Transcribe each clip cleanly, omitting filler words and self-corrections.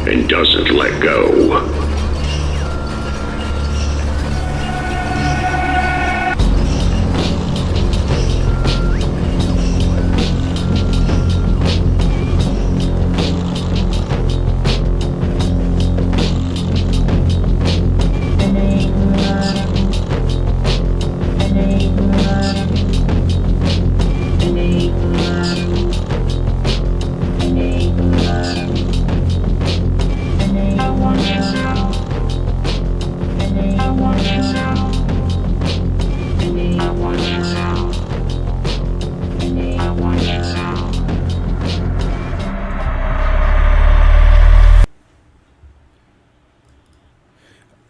and doesn't let go.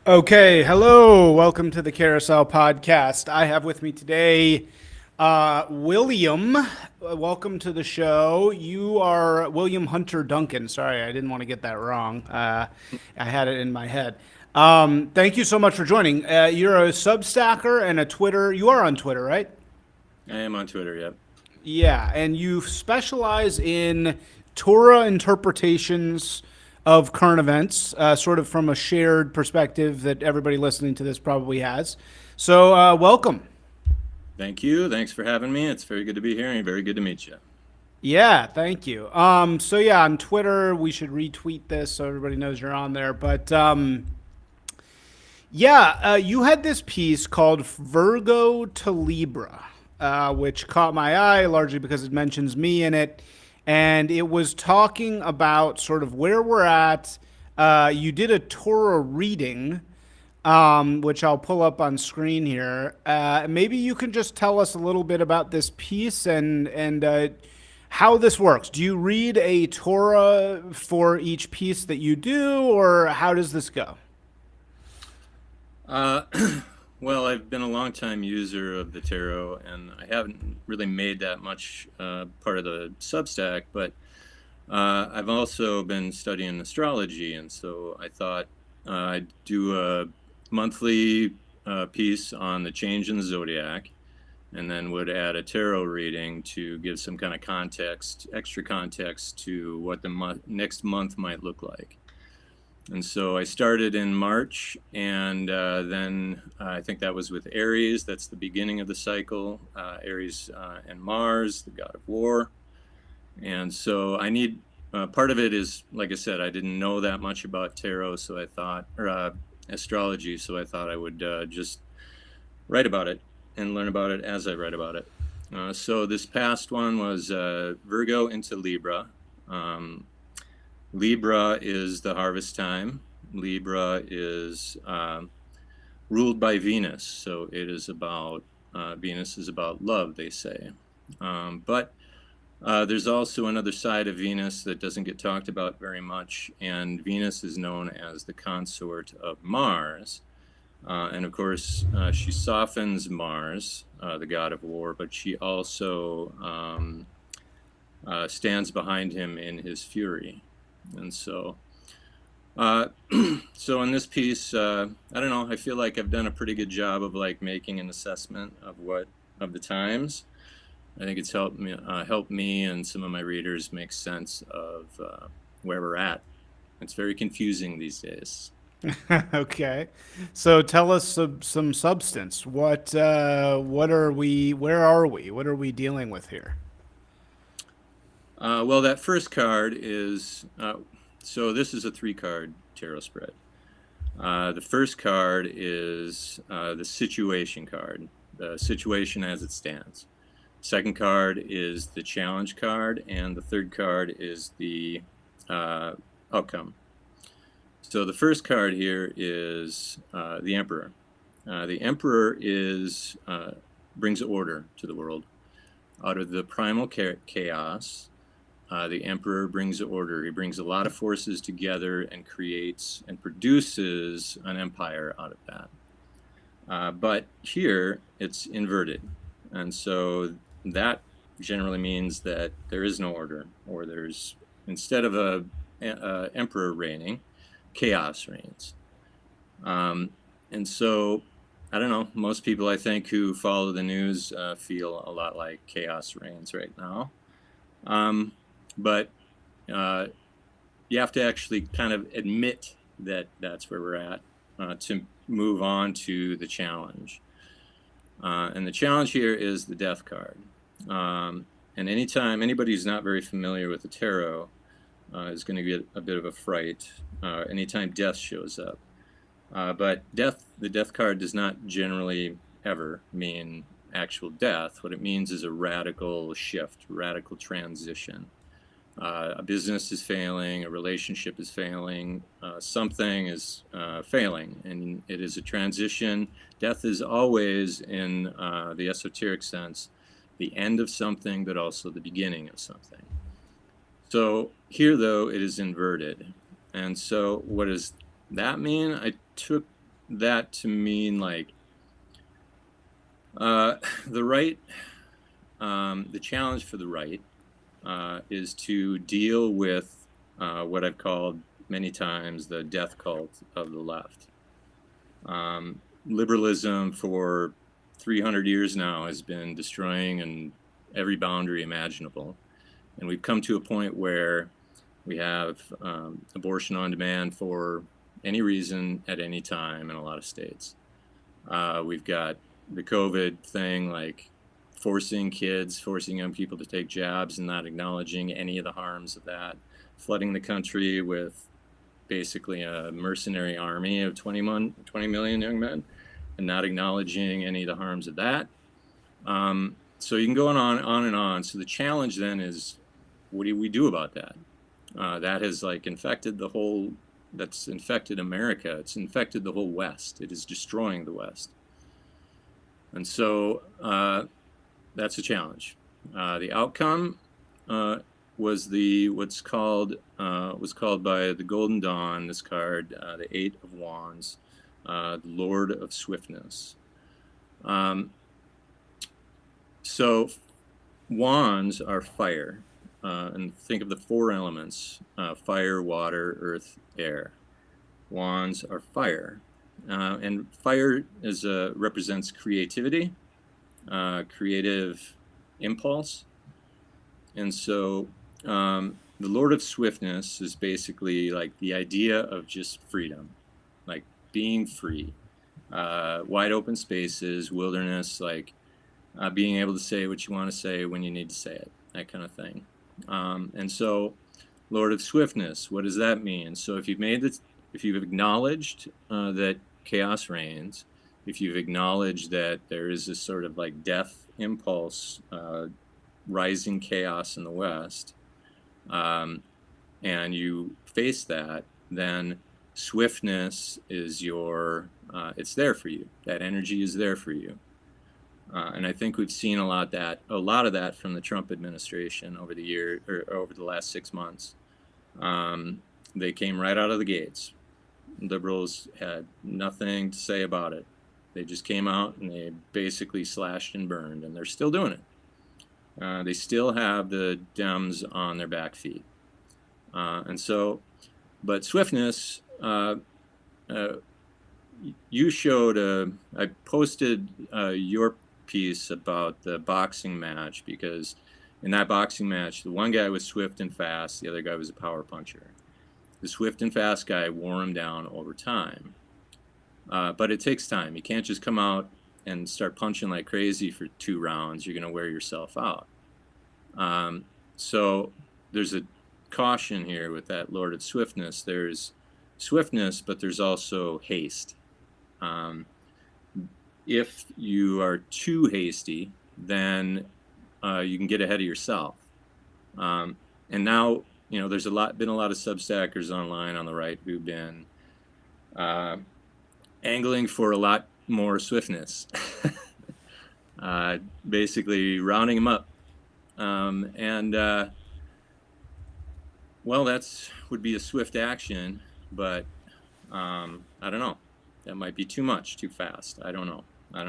Okay, hello. Welcome to the Carousel Podcast. I have with me today William. Welcome to the show. You are William Hunter Duncan. Sorry, I didn't want to get that wrong. I had it in my head. Thank you so much for joining. You're a Substacker and a Twitter. You are on Twitter, right? I am on Twitter, yep. Yeah, and you specialize in Torah interpretations of current events, sort of from a shared perspective that everybody listening to this probably has. So, welcome. Thank you. Thanks for having me. It's very good to be here and very good to meet you. Yeah, thank you. So yeah, on Twitter, we should retweet this so everybody knows you're on there. But yeah, you had this piece called Virgo to Libra, which caught my eye largely because it mentions me in it. And it was talking about sort of where we're at. You did a Torah reading, which I'll pull up on screen here. Maybe you can just tell us a little bit about this piece and how this works. Do you read a Torah for each piece that you do, or how does this go? Well, I've been a long-time user of the tarot, and I haven't really made that much part of the Substack, but I've also been studying astrology, and so I thought I'd do a monthly piece on the change in the zodiac, and then would add a tarot reading to give some kind of context, extra context to what the next month might look like. And so I started in March, and then I think that was with Aries. That's the beginning of the cycle. Aries and Mars, the god of war. And so I need, part of it is, like I said, I didn't know that much about tarot, so I thought, or astrology, so I thought I would just write about it and learn about it as I write about it. So this past one was Virgo into Libra. Libra is the harvest time. Libra is ruled by Venus, so it is about, Venus is about love, they say. But there's also another side of Venus that doesn't get talked about very much, and Venus is known as the consort of Mars. And of course, she softens Mars, the god of war, but she also stands behind him in his fury. And so, so in this piece, I don't know, I feel like I've done a pretty good job of like making an assessment of the times. I think it's helped me and some of my readers make sense of where we're at. It's very confusing these days. Okay, so tell us some substance. What are we? Where are we? What are we dealing with here? Well, that first card is, so this is a 3-card tarot spread. The first card is the situation card, the situation as it stands. Second card is the challenge card, and the third card is the outcome. So the first card here is the Emperor. The Emperor brings order to the world. Out of the primal chaos, the Emperor brings order. He brings a lot of forces together and creates and produces an empire out of that. But here, it's inverted. And so that generally means that there is no order, or there's, instead of a emperor reigning, chaos reigns. And so, I don't know, most people I think who follow the news feel a lot like chaos reigns right now. But you have to actually kind of admit that that's where we're at to move on to the challenge. And the challenge here is the death card. And anytime anybody who's not very familiar with the tarot is going to get a bit of a fright anytime death shows up. But the death card does not generally ever mean actual death. What it means is a radical shift, radical transition. A business is failing, a relationship is failing, something is failing, and it is a transition. Death is always, in the esoteric sense, the end of something, but also the beginning of something. So here, though, it is inverted. And so what does that mean? I took that to mean like the right, the challenge for the right is to deal with what I've called many times the death cult of the left. Liberalism for 300 years now has been destroying in every boundary imaginable. And we've come to a point where we have abortion on demand for any reason at any time in a lot of states. We've got the COVID thing, like forcing young people to take jabs and not acknowledging any of the harms of that, flooding the country with basically a mercenary army of 20 million young men and not acknowledging any of the harms of that. So you can go on and on. So the challenge then is, what do we do about that? That has like that's infected America. It's infected the whole West. It is destroying the West. And so that's a challenge. The outcome was what's called by the Golden Dawn, this card, the Eight of Wands, the Lord of Swiftness. So wands are fire, and think of the four elements: fire, water, earth, air. Wands are fire, and fire represents creativity, creative impulse. And so the Lord of Swiftness is basically like the idea of just freedom, like being free, wide open spaces, wilderness, like being able to say what you want to say when you need to say it, that kind of thing. And so Lord of Swiftness, what does that mean? So if you've acknowledged that chaos reigns, if you've acknowledged that there is this sort of like death impulse, rising chaos in the West, and you face that, then swiftness is it's there for you. That energy is there for you. And I think we've seen a lot of that from the Trump administration over the last 6 months. They came right out of the gates. Liberals had nothing to say about it. They just came out and they basically slashed and burned, and they're still doing it. They still have the Dems on their back feet. But swiftness, you showed, I posted your piece about the boxing match, because in that boxing match, the one guy was swift and fast, the other guy was a power puncher. The swift and fast guy wore him down over time. But it takes time. You can't just come out and start punching like crazy for 2 rounds. You're going to wear yourself out. So there's a caution here with that Lord of Swiftness. There's swiftness, but there's also haste. If you are too hasty, then you can get ahead of yourself. And now, there's been a lot of substackers online on the right who've been angling for a lot more swiftness, basically rounding them up. Well, would be a swift action, but I don't know. That might be too much, too fast. I don't know. I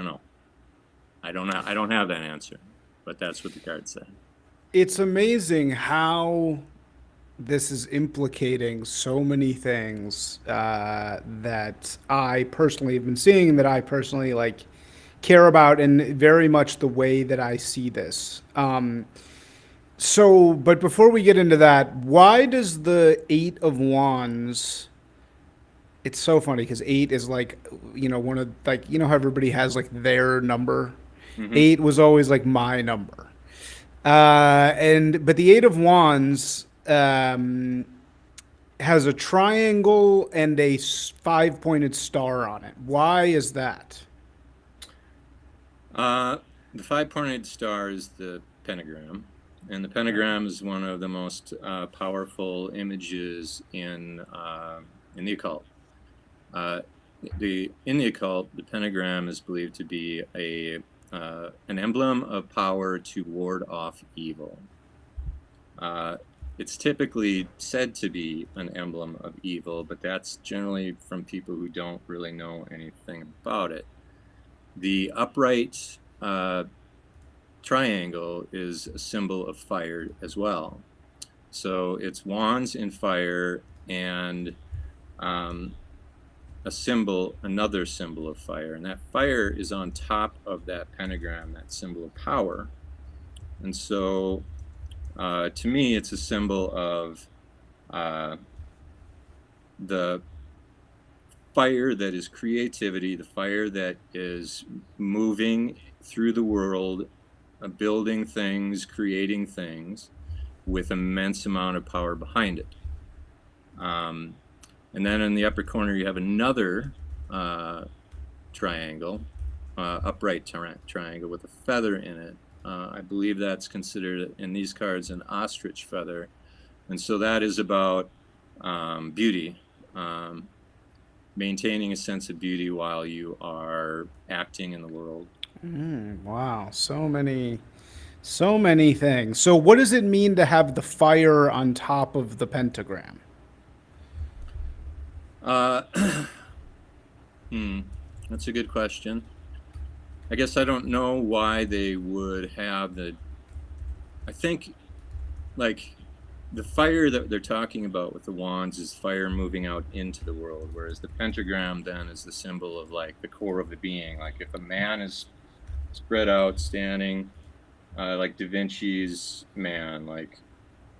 don't have that answer, but that's what the card said. It's amazing how this is implicating so many things that I personally have been seeing, that I personally care about, and very much the way that I see this. So, but before we get into that, why does the Eight of Wands? It's so funny because eight is like, one of like, how everybody has like their number. Hmm. Eight was always like my number. But the Eight of Wands has a triangle and a five-pointed star on it. Why is that? The five-pointed star is the pentagram, and the pentagram is one of the most powerful images in the occult. Uh, in the occult, the pentagram is believed to be an emblem of power to ward off evil. It's typically said to be an emblem of evil, but that's generally from people who don't really know anything about it. The upright triangle is a symbol of fire as well. So it's wands in fire and another symbol of fire. And that fire is on top of that pentagram, that symbol of power. And so to me, it's a symbol of the fire that is creativity, the fire that is moving through the world, building things, creating things with immense amount of power behind it. And then in the upper corner, you have another triangle, upright triangle with a feather in it. I believe that's considered in these cards an ostrich feather. And so that is about beauty, maintaining a sense of beauty while you are acting in the world. Wow, so many things. So, what does it mean to have the fire on top of the pentagram? Uh, that's a good question. I guess I don't know why they would have I think, like, the fire that they're talking about with the wands is fire moving out into the world, whereas the pentagram then is the symbol of, like, the core of the being. Like, if a man is spread out, standing, like Da Vinci's man, like,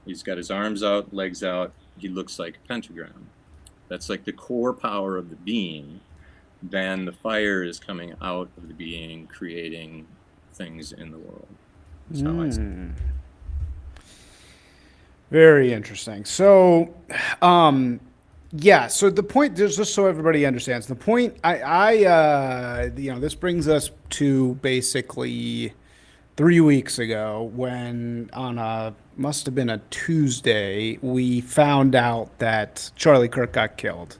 he's got his arms out, legs out, he looks like a pentagram. That's like the core power of the being. Then the fire is coming out of the being, creating things in the world. That's how I see it. Very interesting. So, yeah. So the point, just so everybody understands, the point, this brings us to basically 3 weeks ago when must have been a Tuesday, we found out that Charlie Kirk got killed.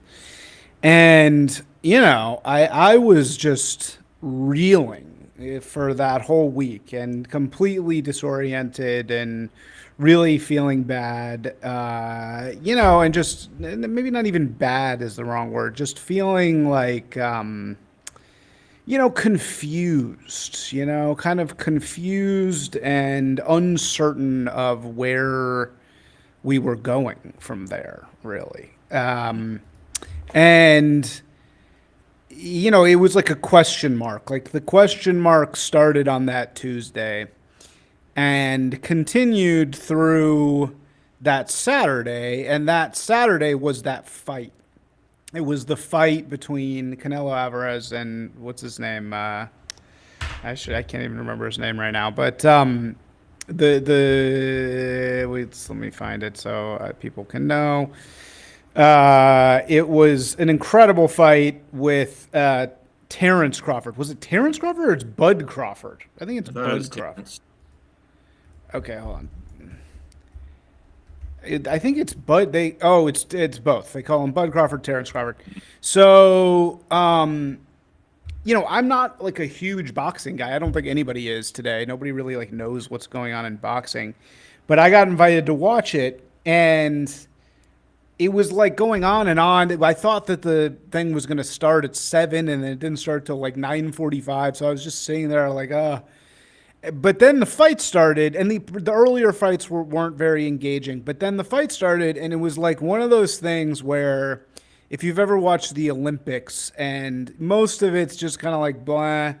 And, I was just reeling for that whole week and completely disoriented and really feeling bad, and just maybe not even bad is the wrong word, just feeling like, confused, kind of confused and uncertain of where we were going from there, really. And it was like a question mark. Like the question mark started on that Tuesday and continued through that Saturday. And that Saturday was that fight. It was the fight between Canelo Alvarez and what's his name? I can't even remember his name right now. But let me find it so people can know. It was an incredible fight with Terrence Crawford. Was it Terrence Crawford or it's Bud Crawford? I think it's Bud Crawford. Okay, hold on. I think it's Bud. It's both. They call him Bud Crawford, Terrence Crawford. So, I'm not like a huge boxing guy. I don't think anybody is today. Nobody really like knows what's going on in boxing, but I got invited to watch it, and it was like going on and on. I thought that the thing was going to start at 7, and then it didn't start till like 9:45. So I was just sitting there like, But then the fight started, and the earlier fights weren't very engaging. But then the fight started, and it was like one of those things where, if you've ever watched the Olympics, and most of it's just kind of like blah,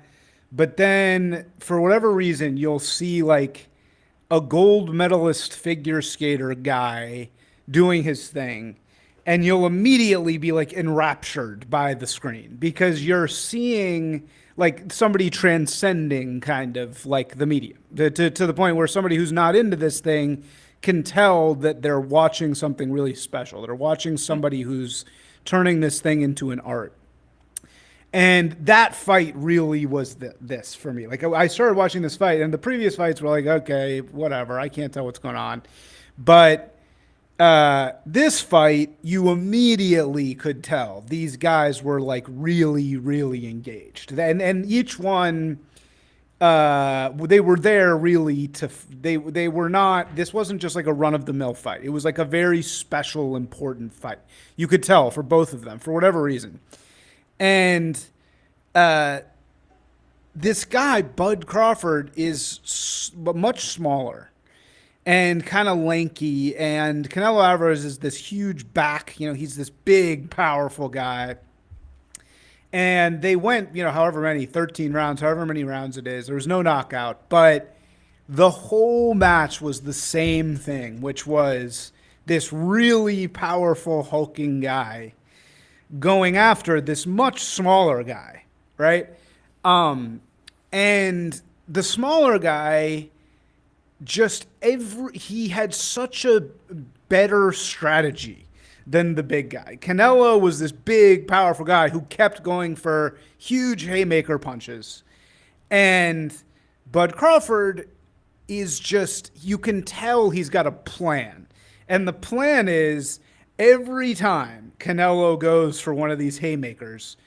but then for whatever reason you'll see like a gold medalist figure skater guy doing his thing, and you'll immediately be like enraptured by the screen because you're seeing like somebody transcending kind of like the medium to the point where somebody who's not into this thing can tell that they're watching something really special. They're watching somebody who's turning this thing into an art. And that fight really was this for me. Like I started watching this fight, and the previous fights were like, okay, whatever. I can't tell what's going on. But this fight, you immediately could tell these guys were like really, really engaged. And each one, they were there really they were not, this wasn't just like a run of the mill fight. It was like a very special, important fight. You could tell for both of them for whatever reason. And this guy, Bud Crawford, is much smaller and kind of lanky. And Canelo Alvarez is this huge back. You know, he's this big, powerful guy. And they went, you know, however many, 13 rounds, however many rounds it is. There was no knockout. But the whole match was the same thing, which was this really powerful, hulking guy going after this much smaller guy, right? And the smaller guy he had such a better strategy than the big guy. Canelo was this big, powerful guy who kept going for huge haymaker punches. And Bud Crawford is just, you can tell he's got a plan. And the plan is every time Canelo goes for one of these haymakers,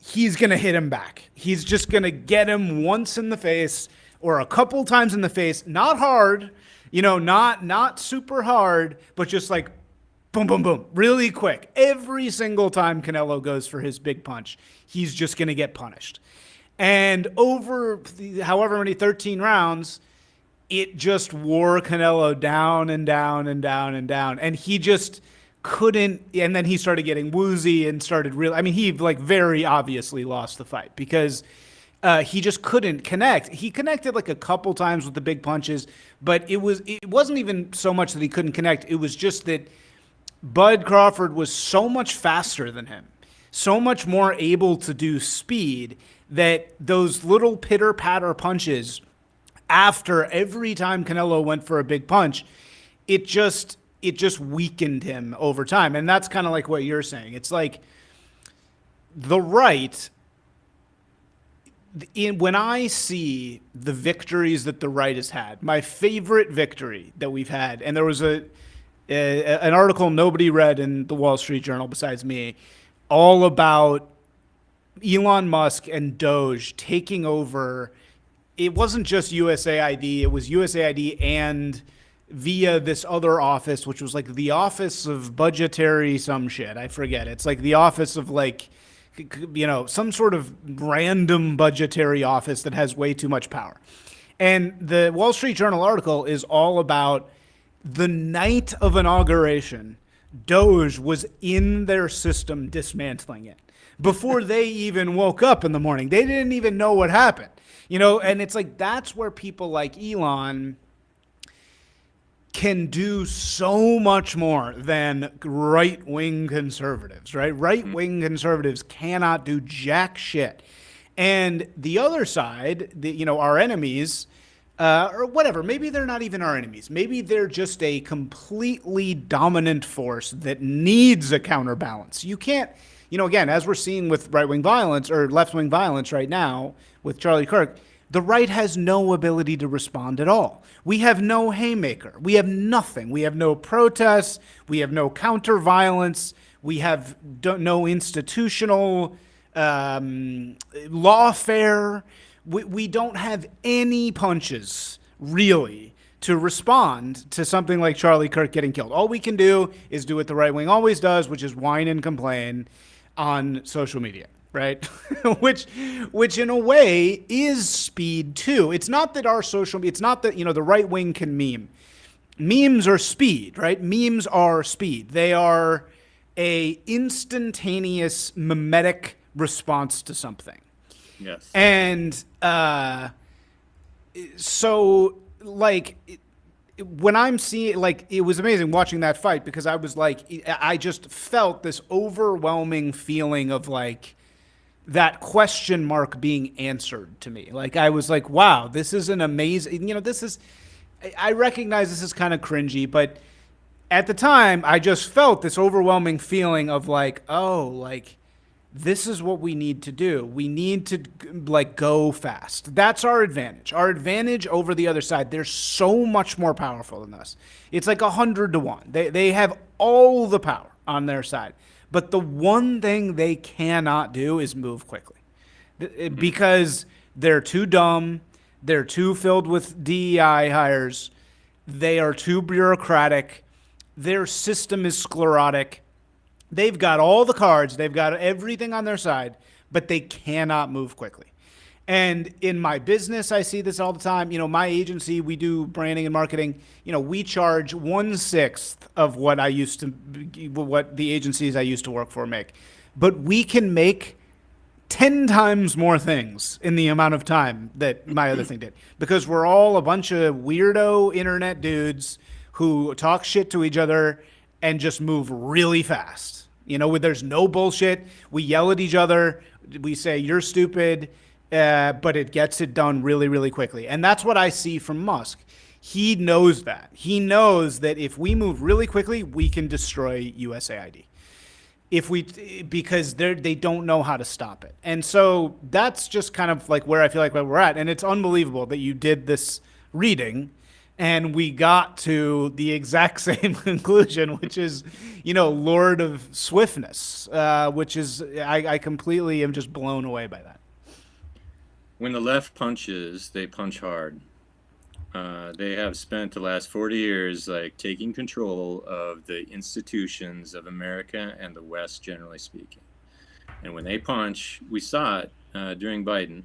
he's going to hit him back. He's just going to get him once in the face or a couple times in the face. Not hard, you know, not super hard, but just like boom, boom, boom, really quick. Every single time Canelo goes for his big punch, he's just going to get punished. And over however many 13 rounds, it just wore Canelo down and down and down and down. And he just couldn't, and then he started getting woozy and started really, I mean, he like very obviously lost the fight because he just couldn't connect. He connected like a couple times with the big punches, but it wasn't even so much that he couldn't connect. It was just that Bud Crawford was so much faster than him, so much more able to do speed, that those little pitter-patter punches after every time Canelo went for a big punch, it just weakened him over time. And that's kind of like what you're saying. It's like the right, when I see the victories that the right has had, my favorite victory that we've had, and there was an article nobody read in the Wall Street Journal besides me, all about Elon Musk and Doge taking over. It wasn't just USAID, it was USAID and via this other office, which was like the Office of Budgetary some shit. I forget. It's like the office of like, you know, some sort of random budgetary office that has way too much power. And the Wall Street Journal article is all about the night of inauguration, Doge was in their system dismantling it before they even woke up in the morning. They didn't even know what happened, you know, and it's like that's where people like Elon can do so much more than right-wing conservatives, right? Right-wing conservatives cannot do jack shit. And the other side, you know, our enemies, or whatever, maybe they're not even our enemies. Maybe they're just a completely dominant force that needs a counterbalance. You can't, you know, again, as we're seeing with right-wing violence or left-wing violence right now with Charlie Kirk, the right has no ability to respond at all. We have no haymaker. We have nothing. We have no protests. We have no counter-violence. We have no institutional lawfare. We don't have any punches, really, to respond to something like Charlie Kirk getting killed. All we can do is do what the right wing always does, which is whine and complain on social media, right? which in a way is speed too. It's not that it's not that, you know, the right wing can meme. Memes are speed, right? Memes are speed. They are a instantaneous mimetic response to something. Yes. And so like when I'm seeing, like, it was amazing watching that fight because I was like, I just felt this overwhelming feeling of like that question mark being answered to me. Like I was like, wow, this is an amazing, this is, I recognize this is kind of cringy, but at the time I just felt this overwhelming feeling of like, oh, like this is what we need to do. We need to like go fast. That's our advantage. Our advantage over the other side. They're so much more powerful than us. It's like 100 to 1. They have all the power on their side. But the one thing they cannot do is move quickly because they're too dumb. They're too filled with DEI hires. They are too bureaucratic. Their system is sclerotic. They've got all the cards, they've got everything on their side, but they cannot move quickly. And in my business, I see this all the time. My agency, we do branding and marketing. We charge 1/6 of what what the agencies I used to work for make. But we can make 10 times more things in the amount of time that my other thing did because we're all a bunch of weirdo internet dudes who talk shit to each other and just move really fast. There's no bullshit. We yell at each other. We say, you're stupid, but it gets it done really, really quickly. And that's what I see from Musk. He knows that. He knows that if we move really quickly, we can destroy USAID. Because they don't know how to stop it. And so that's just kind of like where I feel like where we're at. And it's unbelievable that you did this reading and we got to the exact same conclusion, which is, Lord of Swiftness, which is, I completely am just blown away by that. When the left punches, they punch hard. They have spent the last 40 years like taking control of the institutions of America and the West, generally speaking. And when they punch, we saw it during Biden.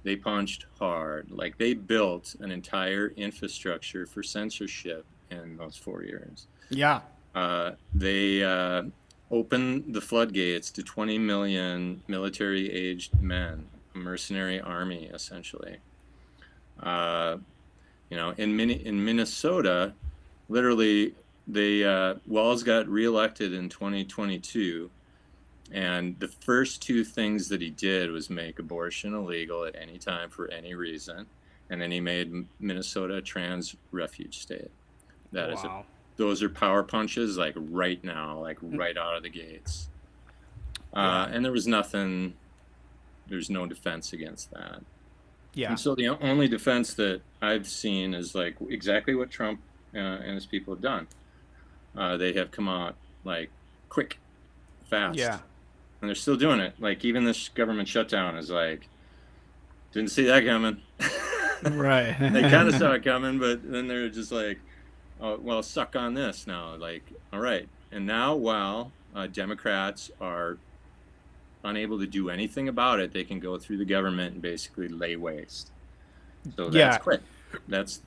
They punched hard. Like they built an entire infrastructure for censorship in those 4 years. Yeah. They opened the floodgates to 20 million military-aged men, a mercenary army, essentially. In Minnesota, literally, Walz got reelected in 2022. And the first two things that he did was make abortion illegal at any time for any reason. And then he made Minnesota a trans refuge state. Those are power punches, like right now, like right out of the gates. And there's no defense against that. Yeah. And so the only defense that I've seen is like exactly what Trump and his people have done. They have come out like quick, fast. Yeah. And they're still doing it. Like even this government shutdown is like, didn't see that coming. Right. They kind of saw it coming, but then they're just like, oh, well, suck on this now. Like, all right. And now while Democrats are unable to do anything about it, they can go through the government and basically lay waste. So that's quick. That's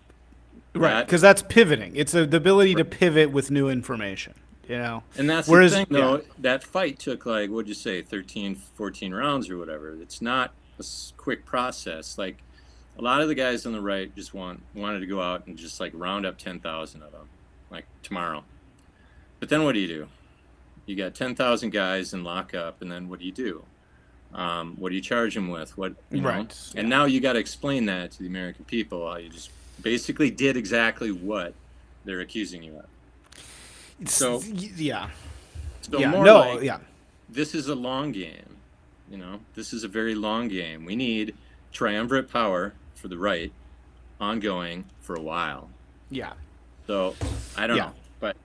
right, because that's pivoting. It's the ability to pivot with new information. And that's the thing, though. That fight took like, what'd you say, 13, 14 rounds or whatever. It's not a quick process. Like a lot of the guys on the right just wanted to go out and just like round up 10,000 of them, like tomorrow. But then what do? You got 10,000 guys in lockup, and then what do? What do you charge them with? What right? And now you got to explain that to the American people. How you just basically did exactly what they're accusing you of. So yeah. So yeah. more No. like, yeah. This is a long game. This is a very long game. We need triumvirate power for the right, ongoing for a while. Yeah. So I don't know, but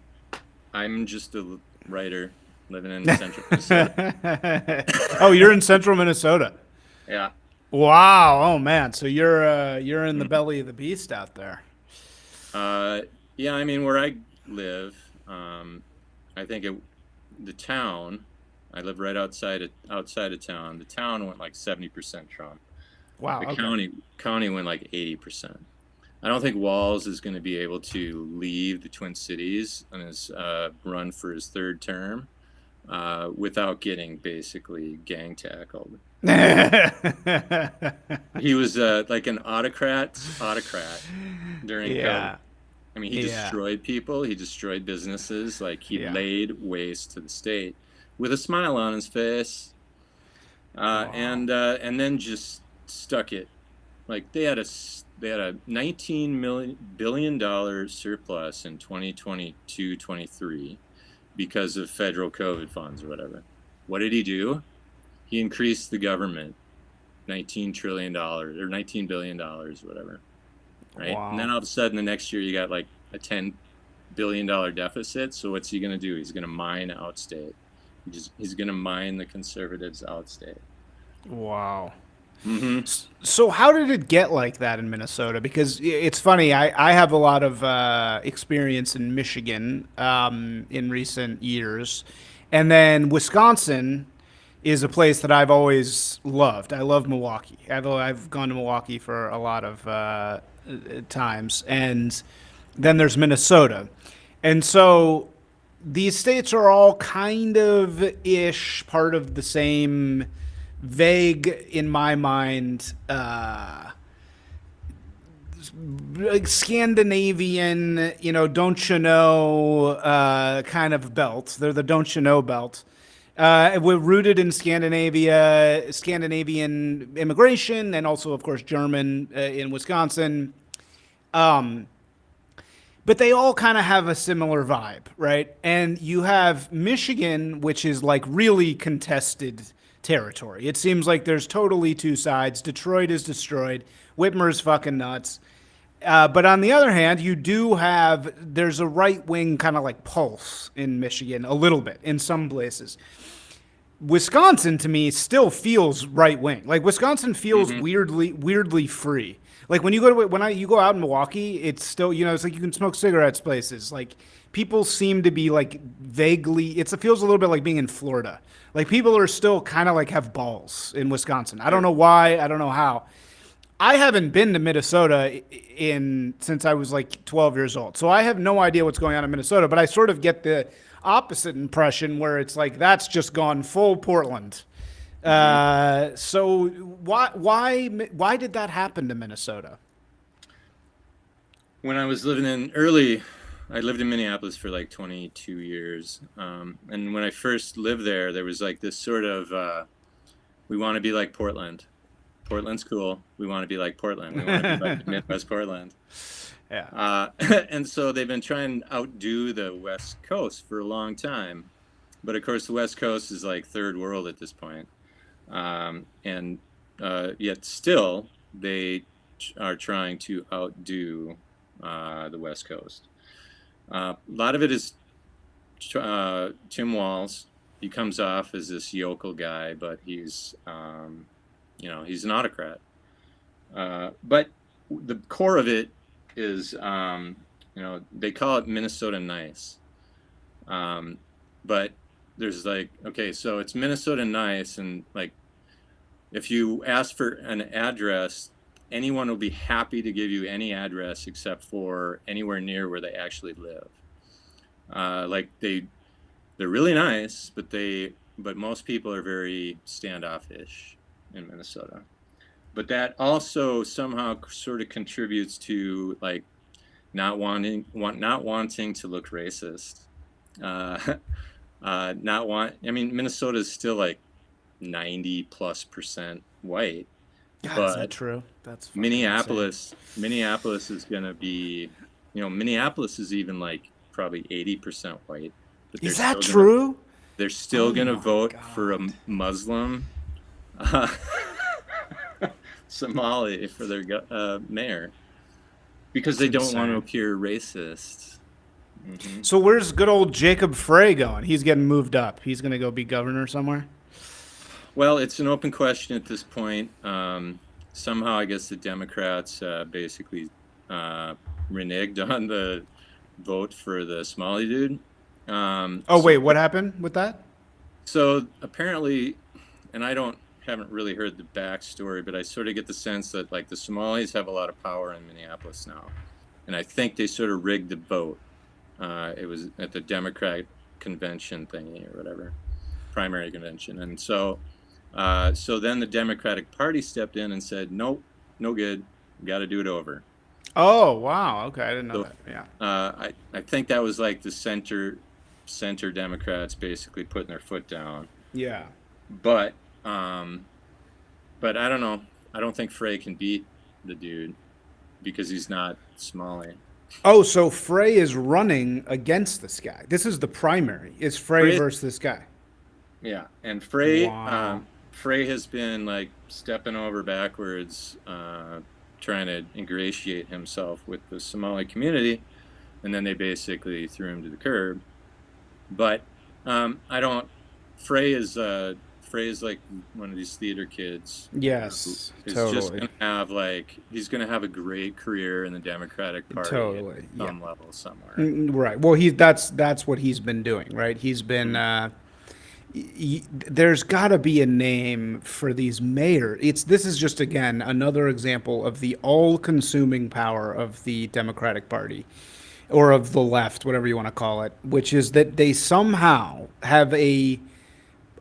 I'm just a writer living in central Minnesota. Oh, you're in central Minnesota. Yeah. Wow. Oh man. So you're in the belly of the beast out there. Yeah. I mean, where I live, I think the town. I live right outside of town. The town went like 70% Trump. Wow. The county went like 80%. I don't think Walz is going to be able to leave the Twin Cities on his run for his third term. without getting basically gang tackled. Yeah. He was like an autocrat during COVID. I mean, he Yeah. destroyed people. He destroyed businesses. Like he Yeah. laid waste to the state with a smile on his face, Wow. and then just stuck it. Like they had a 19 billion dollar surplus in 2022-23 because of federal COVID funds or whatever. What did he do? He increased the government $19 trillion or $19 billion, whatever. Right. Wow. And then all of a sudden the next year you got like a $10 billion deficit. So what's he going to do? He's going to mine outstate. He's going to mine the conservatives outstate. Wow. Mm-hmm. So how did it get like that in Minnesota? Because it's funny, I have a lot of experience in Michigan in recent years, and then Wisconsin is a place that I've always loved. I love Milwaukee. I've gone to Milwaukee for a lot of times, and then there's Minnesota, and so these states are all kind of ish part of the same vague in my mind like Scandinavian, don't you know, kind of belt. They're the don't you know belt. We're rooted in Scandinavian immigration, and also, of course, German in Wisconsin. Um, but they all kind of have a similar vibe, right? And you have Michigan, which is like really contested territory. It seems like there's totally two sides. Detroit is destroyed. Whitmer's fucking nuts. But on the other hand, there's a right wing kind of like pulse in Michigan, a little bit in some places. Wisconsin to me still feels right wing. Like Wisconsin feels weirdly free. Like when you go out in Milwaukee, it's still, it's like you can smoke cigarettes places. Like people seem to be like vaguely, it feels a little bit like being in Florida. Like people are still kind of like have balls in Wisconsin. I don't know why, I don't know how. I haven't been to Minnesota since I was like 12 years old. So I have no idea what's going on in Minnesota, but I sort of get the opposite impression where it's like that's just gone full Portland. So why did that happen to Minnesota? When I lived in Minneapolis for like 22 years. And when I first lived there was like this sort of, we want to be like Portland. Portland's cool. We want to be like Portland. We want to be like Midwest Portland. Yeah. And so they've been trying to outdo the West Coast for a long time. But of course, the West Coast is like third world at this point. And yet still, they are trying to outdo the West Coast. A lot of it is Tim Walz. He comes off as this yokel guy, but he's he's an autocrat. But the core of it is, they call it Minnesota nice. But there's like, okay, so it's Minnesota nice, and like, if you ask for an address, anyone will be happy to give you any address except for anywhere near where they actually live. Like they're really nice, but most people are very standoffish in Minnesota. But that also somehow sort of contributes to like not wanting to look racist. Minnesota is still like 90+% white. God, but is that true? That's Minneapolis is going to be, Minneapolis is even like probably 80% white. But is that true? They're still going to vote for a Muslim Somali for their mayor because they don't want to appear racist. Mm-hmm. So where's good old Jacob Frey going? He's getting moved up. He's going to go be governor somewhere? Well, it's an open question at this point. Somehow, I guess the Democrats basically reneged on the vote for the Somali dude. Wait, what happened with that? So apparently, and haven't really heard the backstory, but I sort of get the sense that like the Somalis have a lot of power in Minneapolis now, and I think they sort of rigged the vote. It was at the Democrat convention thingy or whatever, primary convention. And so so then the Democratic Party stepped in and said, nope, no good, got to do it over. Oh, wow. Okay, I didn't know So that. Yeah. I think that was like the center Democrats basically putting their foot down. Yeah. But I don't know. I don't think Frey can beat the dude because he's not Somali. Oh, so Frey is running against this guy. This is the primary. Is Frey Frey- versus this guy? Yeah, and Frey Wow. Frey has been like stepping over backwards, trying to ingratiate himself with the Somali community, and then they basically threw him to the curb. But I don't. Frey is like one of these theater kids. Yes, Who is just totally. gonna have he's gonna have a great career in the Democratic Party Totally, at yeah. some level somewhere. Right. Well, that's what he's been doing, right? He's been there's got to be a name for these mayors. This is just again another example of the all-consuming power of the Democratic Party or of the left, whatever you want to call it, which is that they somehow have a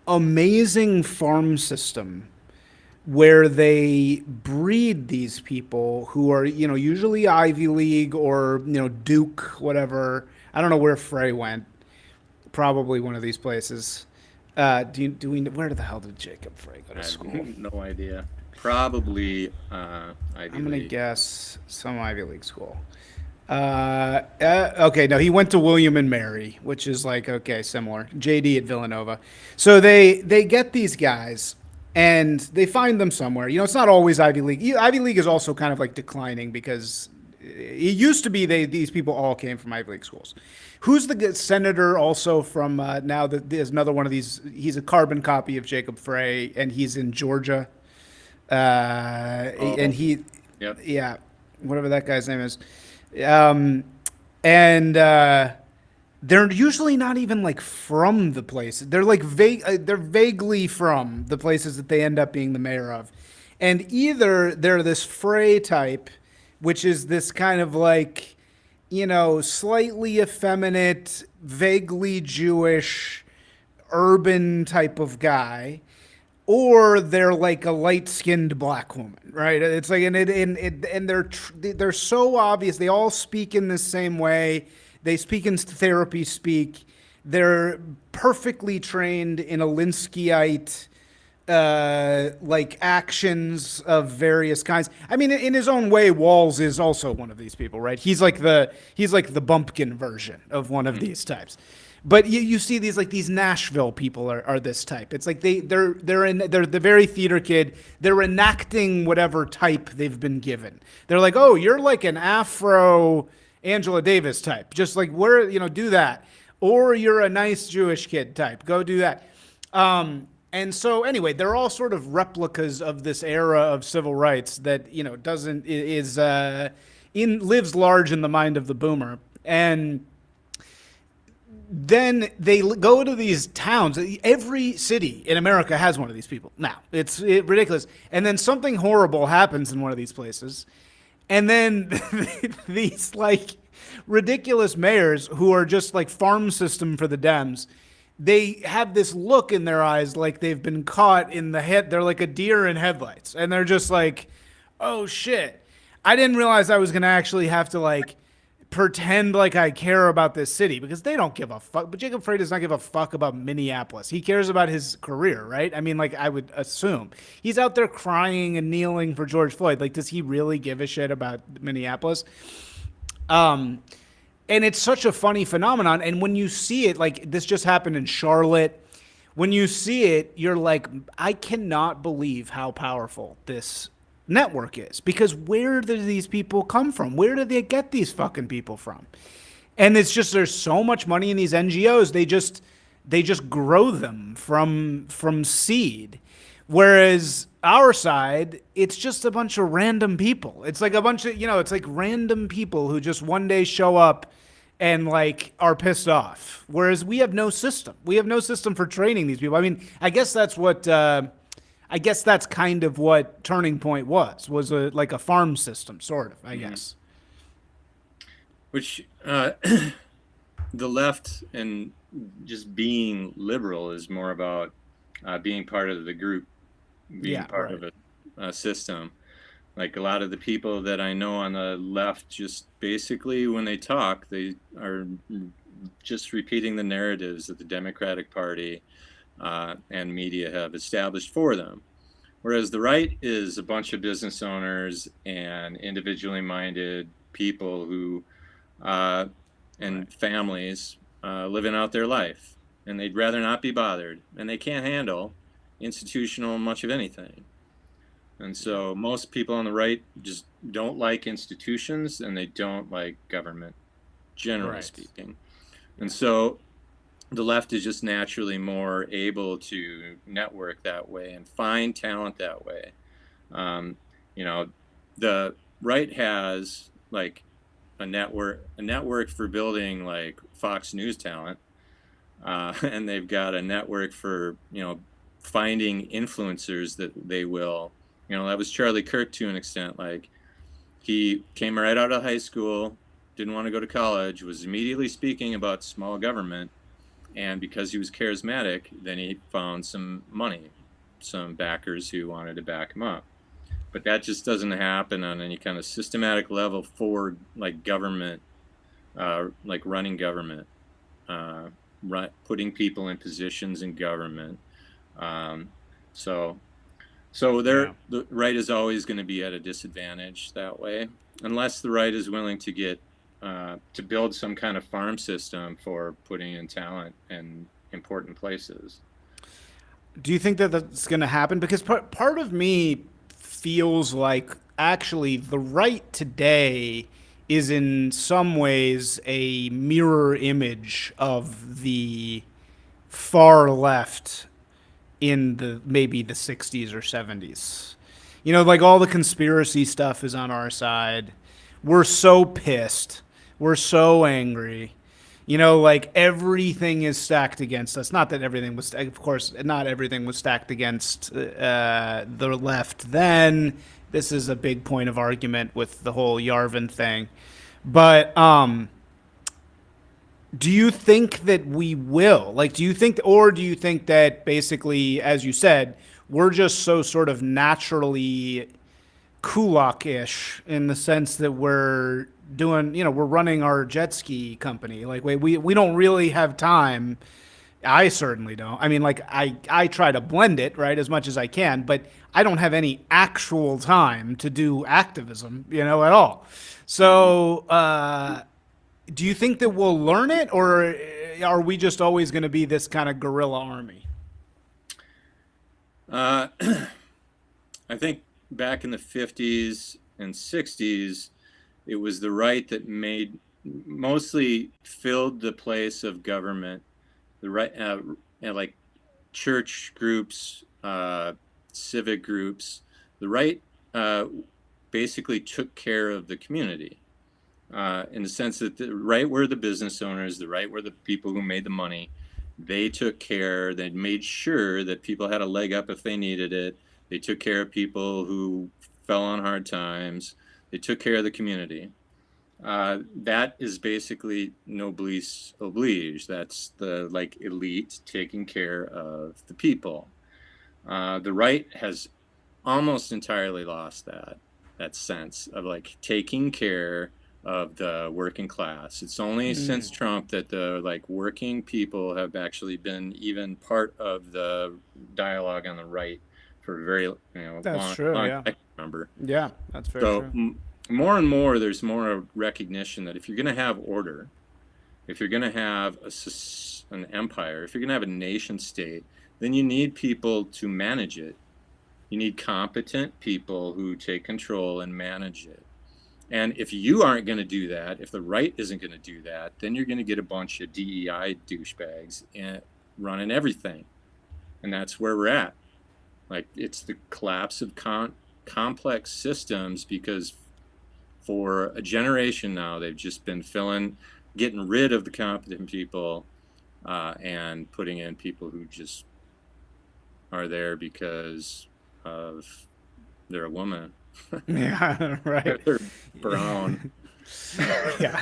amazing farm system where they breed these people who are, usually Ivy League or, Duke, whatever. I don't know where Frey went. Probably one of these places. Where the hell did Jacob Frey go I to school? have no idea. Probably Ivy I'm gonna League. guess some Ivy League school. Okay, no, he went to William and Mary, which is okay, similar. JD at Villanova. So they get these guys and they find them somewhere. It's not always Ivy League. Ivy League is also kind of declining because it used to be these people all came from Ivy League schools. Who's the senator also from now that there's another one of these? He's a carbon copy of Jacob Frey, and he's in Georgia. And he, Yep. yeah, whatever that guy's name is. And they're usually not even from the place. They're they're vaguely from the places that they end up being the mayor of. And either they're this Frey type, which is this kind of slightly effeminate, vaguely Jewish, urban type of guy, or they're a light-skinned black woman, right? It's and they're so obvious. They all speak in the same way. They speak in therapy speak. They're perfectly trained in Alinskyite actions of various kinds. I mean, in his own way, Walls is also one of these people, right? He's like the bumpkin version of one of these types. But you see these Nashville people are this type. It's they're the very theater kid. They're enacting whatever type they've been given. They're oh, you're an Afro Angela Davis type. Just do that. Or you're a nice Jewish kid type. Go do that. And so anyway, they're all sort of replicas of this era of civil rights that lives large in the mind of the boomer. And then they go to these towns. Every city in America has one of these people. Now, it's ridiculous. And then something horrible happens in one of these places. And then these ridiculous mayors who are just farm system for the Dems, they have this look in their eyes like they've been caught in the head. They're like a deer in headlights. And they're just oh shit. I didn't realize I was going to actually have to pretend I care about this city, because they don't give a fuck. But Jacob Frey does not give a fuck about Minneapolis. He cares about his career, right? I mean, I would assume he's out there crying and kneeling for George Floyd. Does he really give a shit about Minneapolis? And it's such a funny phenomenon. And when you see it, this just happened in Charlotte. When you see it, you're I cannot believe how powerful this network is, because where do these people come from? Where do they get these fucking people from? And it's just, there's so much money in these NGOs. They just grow them from seed. Whereas our side, it's just a bunch of random people. It's a bunch of, it's random people who just one day show up and are pissed off. Whereas we have no system. We have no system for training these people. I mean, I guess that's kind of what Turning Point was a farm system, sort of, I guess. Which the left and just being liberal is more about being part of the group, being part of a system. Like a lot of the people that I know on the left, just basically when they talk, they are just repeating the narratives that the Democratic Party and media have established for them. Whereas the right is a bunch of business owners and individually minded people who and families living out their life, and they'd rather not be bothered, and they can't handle institutional much of anything. And so most people on the right just don't like institutions, and they don't like government, generally speaking. And so the left is just naturally more able to network that way and find talent that way. You know, the right has like a network for building like Fox News talent, and they've got a network for, you know, finding influencers that they will, you know, that was Charlie Kirk to an extent. Like, he came right out of high school, didn't want to go to college, was immediately speaking about small government, and because he was charismatic, then he found some money, some backers who wanted to back him up. But that just doesn't happen on any kind of systematic level for like government, like running government, putting people in positions in government. So the right is always going to be at a disadvantage that way, unless the right is willing to get to build some kind of farm system for putting in talent in important places. Do you think that that's going to happen? Because part of me feels like actually the right today is in some ways a mirror image of the far left in the maybe the 60s or 70s. You know, like all the conspiracy stuff is on our side. We're so pissed. We're so angry. You know, like everything is stacked against us. Not that everything was, of course, not everything was stacked against the left then. This is a big point of argument with the whole Yarvin thing. But do you think that we will? Like, do you think that basically, as you said, we're just so sort of naturally Kulak-ish in the sense that we're doing, you know, we're running our jet ski company. Like we don't really have time. I certainly don't. I mean, like I try to blend it, right, as much as I can, but I don't have any actual time to do activism, you know, at all. So, do you think that we'll learn it, or are we just always going to be this kind of guerrilla army? I think back in the 50s and 60s, it was the right that mostly filled the place of government. The right, like church groups, civic groups, the right basically took care of the community. In the sense that the right were the business owners, the right were the people who made the money. They took care, they made sure that people had a leg up if they needed it. They took care of people who fell on hard times. They took care of the community. That is basically noblesse oblige. That's the like elite taking care of the people. The right has almost entirely lost that sense of like taking care of the working class. It's only since Trump that the like working people have actually been even part of the dialogue on the right for a very, you know, That's true, yeah. I can remember. Yeah, that's very true. More and more, there's more recognition that if you're going to have order, if you're going to have an empire, if you're going to have a nation state, then you need people to manage it. You need competent people who take control and manage it. And if you aren't going to do that, if the right isn't going to do that, then you're going to get a bunch of DEI douchebags running everything. And that's where we're at. Like, it's the collapse of complex systems, because for a generation now, they've just been getting rid of the competent people and putting in people who just are there because they're a woman. Yeah, right. They're brown. Yeah.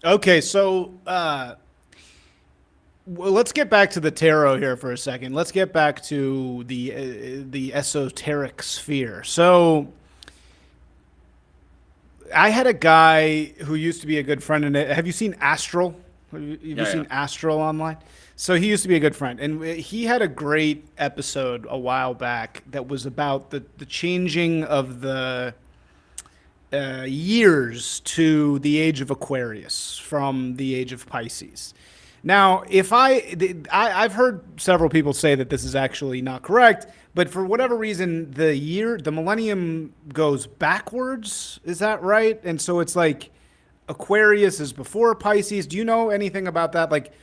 Okay, so well, let's get back to the tarot here for a second. Let's get back to the esoteric sphere. So I had a guy who used to be a good friend in it. Have you seen Astral? Have you Yeah, yeah. seen Astral online? So he used to be a good friend, and he had a great episode a while back that was about the changing of the years to the age of Aquarius from the age of Pisces. Now, I've heard several people say that this is actually not correct, but for whatever reason, the millennium goes backwards. Is that right? And so it's like Aquarius is before Pisces. Do you know anything about that? Like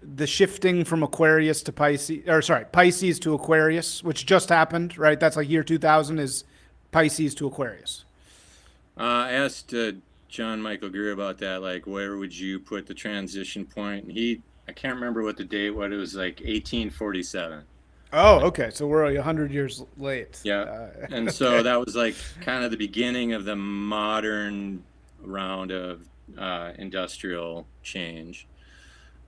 the shifting from Aquarius to Pisces, or sorry, Pisces to Aquarius, which just happened, right? That's like year 2000 is Pisces to Aquarius. I asked John Michael Greer about that, like where would you put the transition point? And I can't remember what the date, what it was like 1847. Oh, okay. So we're 100 years late. Yeah. And so that was like kind of the beginning of the modern round of industrial change.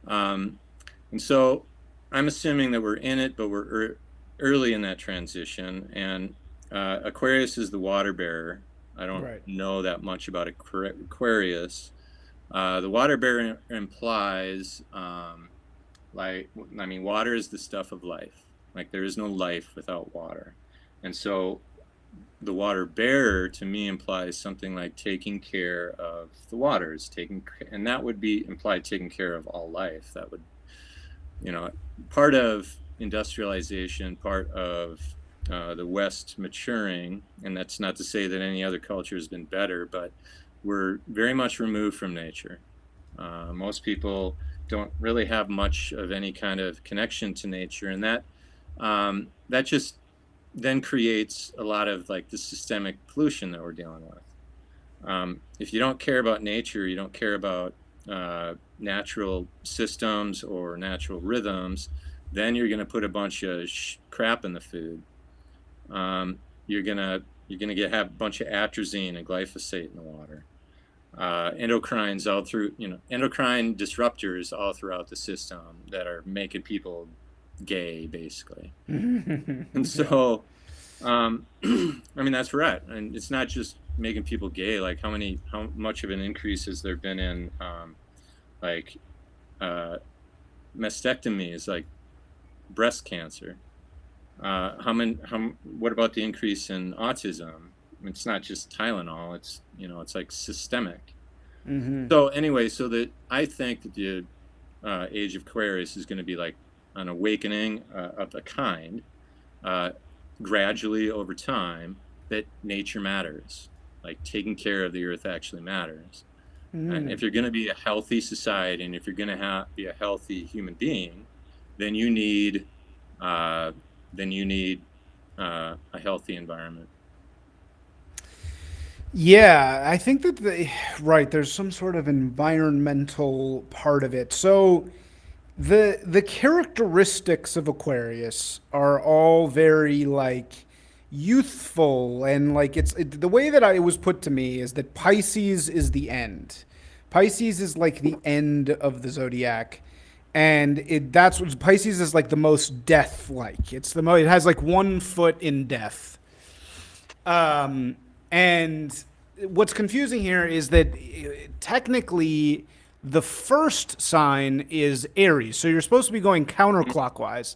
And so I'm assuming that we're in it, but we're early in that transition. And Aquarius is the water bearer. I don't Right. know that much about Aquarius. The water bearer implies, water is the stuff of life. Like there is no life without water. And so the water bearer to me implies something like taking care of the waters, and that would be implied taking care of all life. That would, part of industrialization, part of the West maturing, and that's not to say that any other culture has been better, but we're very much removed from nature. Most people don't really have much of any kind of connection to nature, and that just then creates a lot of like the systemic pollution that we're dealing with. If you don't care about nature, you don't care about natural systems or natural rhythms, then you're going to put a bunch of crap in the food. You're gonna have a bunch of atrazine and glyphosate in the water. Endocrines all through, endocrine disruptors all throughout the system that are making people gay, basically. And so, I mean, that's right. And it's not just making people gay. Like how much of an increase has there been in, mastectomies, like breast cancer? What about the increase in autism? It's not just Tylenol, it's like systemic. So anyway, I think that the age of Aquarius is going to be like an awakening of a kind, gradually over time, that nature matters, like taking care of the earth actually matters. And if you're going to be a healthy society, and if you're going to be a healthy human being, then you need a healthy environment. Yeah, I think that right, there's some sort of environmental part of it. So the characteristics of Aquarius are all very like youthful, and like the way that it was put to me is that Pisces is the end. Pisces is like the end of the zodiac, and that's what Pisces is like the most death-like. It has like 1 foot in death. And what's confusing here is that technically the first sign is Aries. So you're supposed to be going counterclockwise.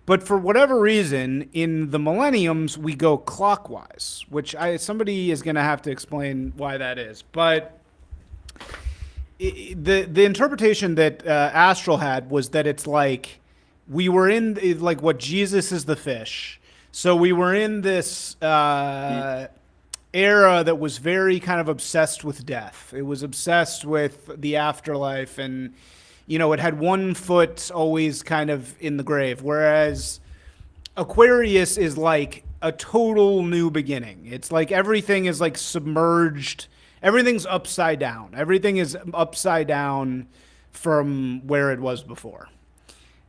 But for whatever reason, in the millenniums, we go clockwise, which somebody is going to have to explain why that is. But the interpretation that Astral had was that it's like we were in like what Jesus is the fish. So we were in this era that was very kind of obsessed with death. It was obsessed with the afterlife, and it had 1 foot always kind of in the grave. Whereas Aquarius is like a total new beginning. It's like everything is like submerged. Everything's upside down. Everything is upside down from where it was before.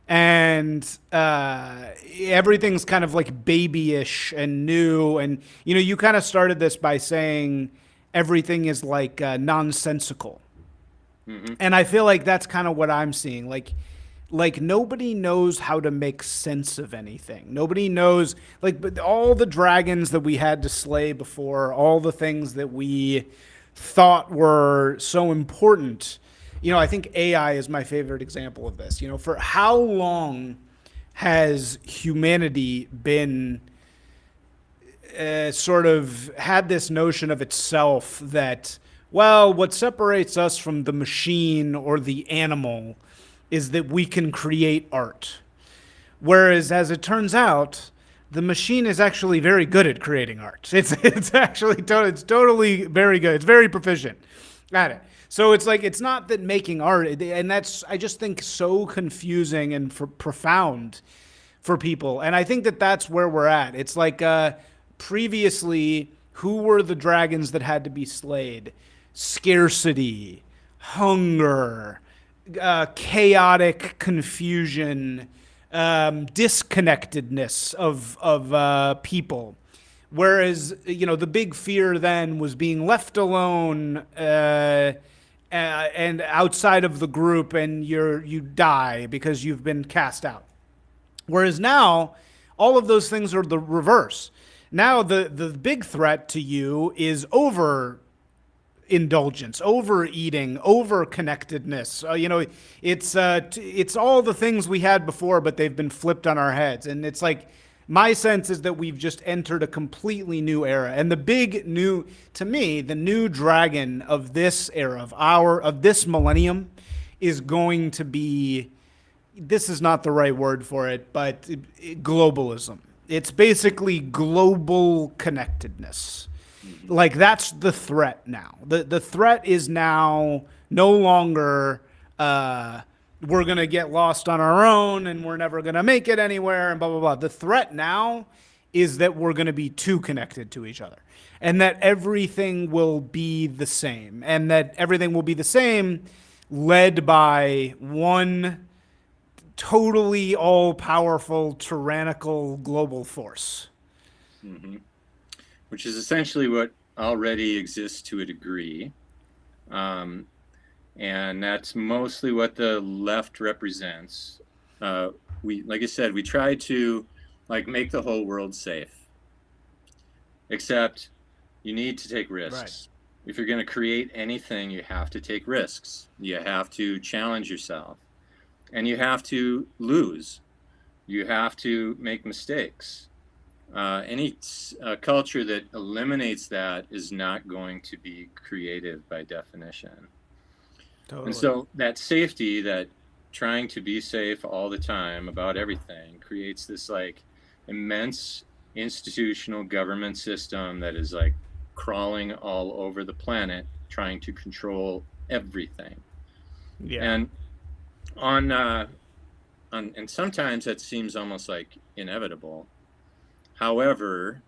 And everything's kind of like babyish and new. And, you kind of started this by saying everything is like nonsensical. And I feel like that's kind of what I'm seeing. Like nobody knows how to make sense of anything. Nobody knows, like, but all the dragons that we had to slay before, all the things that we thought were so important. I think AI is my favorite example of this. For how long has humanity been sort of had this notion of itself that, well, what separates us from the machine or the animal is that we can create art. Whereas, as it turns out, the machine is actually very good at creating art. It's actually it's totally very good. It's very proficient at it. So it's like it's not that making art, and that's I just think so confusing and profound for people. And I think that that's where we're at. It's like previously, who were the dragons that had to be slayed? Scarcity, hunger, chaotic confusion, disconnectedness of people. Whereas, the big fear then was being left alone and outside of the group, and you die because you've been cast out. Whereas now, all of those things are the reverse. Now the big threat to you is overindulgence, overeating, overconnectedness. It's all the things we had before, but they've been flipped on our heads. And it's like my sense is that we've just entered a completely new era. And the new dragon of this era, of this millennium, is going to be, this is not the right word for it, but globalism. It's basically global connectedness. Like that's the threat now. The threat is now no longer we're going to get lost on our own and we're never going to make it anywhere and blah, blah, blah. The threat now is that we're going to be too connected to each other and that everything will be the same, and that everything will be the same led by one totally all-powerful, tyrannical global force. Mm-hmm. Which is essentially what already exists to a degree. And that's mostly what the left represents. Like I said, we try to make the whole world safe. Except you need to take risks. Right. If you're going to create anything, you have to take risks. You have to challenge yourself. And you have to lose. You have to make mistakes. Any culture that eliminates that is not going to be creative by definition. Totally. And so that safety, that trying to be safe all the time about everything, creates this immense institutional government system that is crawling all over the planet, trying to control everything. Yeah. And and sometimes that seems almost inevitable. However,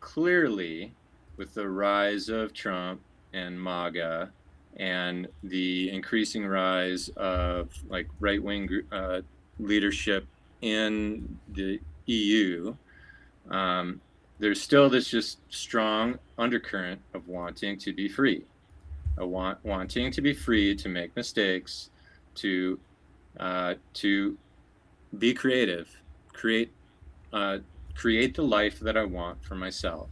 clearly, with the rise of Trump and MAGA and the increasing rise of right-wing leadership in the EU, there's still this just strong undercurrent of wanting to be free, wanting to be free to make mistakes, to be creative, create the life that I want for myself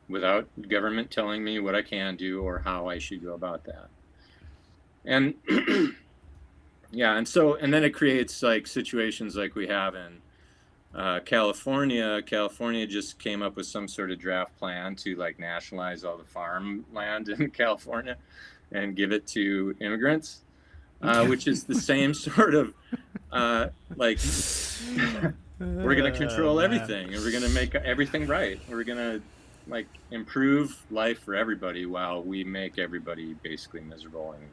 without government telling me what I can do or how I should go about that. And yeah, and then it creates situations like we have in California. California just came up with some sort of draft plan to nationalize all the farmland in California and give it to immigrants, which is the same sort of we're going to control everything, and we're going to make everything right. We're going to improve life for everybody while we make everybody basically miserable and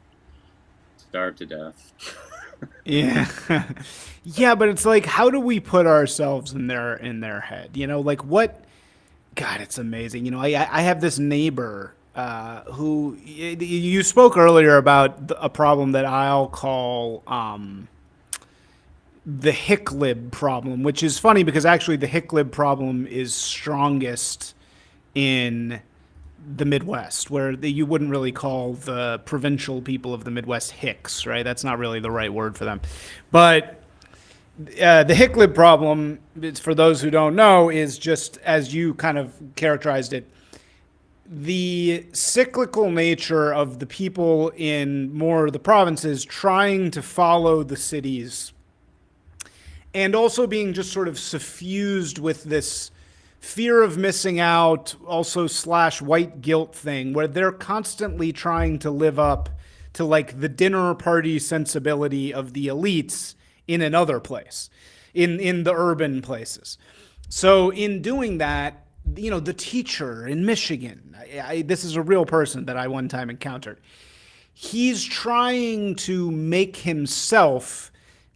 starve to death. Yeah. Yeah, but it's how do we put ourselves in their head? What? God, it's amazing. I have this neighbor who you spoke earlier about a problem that I'll call the HICLIB problem, which is funny because actually the HICLIB problem is strongest in the Midwest, where you wouldn't really call the provincial people of the Midwest Hicks, right? That's not really the right word for them. But the Hicklib problem, for those who don't know, is just as you kind of characterized it, the cyclical nature of the people in more of the provinces trying to follow the cities and also being just sort of suffused with this fear of missing out, also slash white guilt thing, where they're constantly trying to live up to like the dinner party sensibility of the elites in another place, in the urban places. So in doing that, you know, the teacher in Michigan, this is a real person that I one time encountered. He's trying to make himself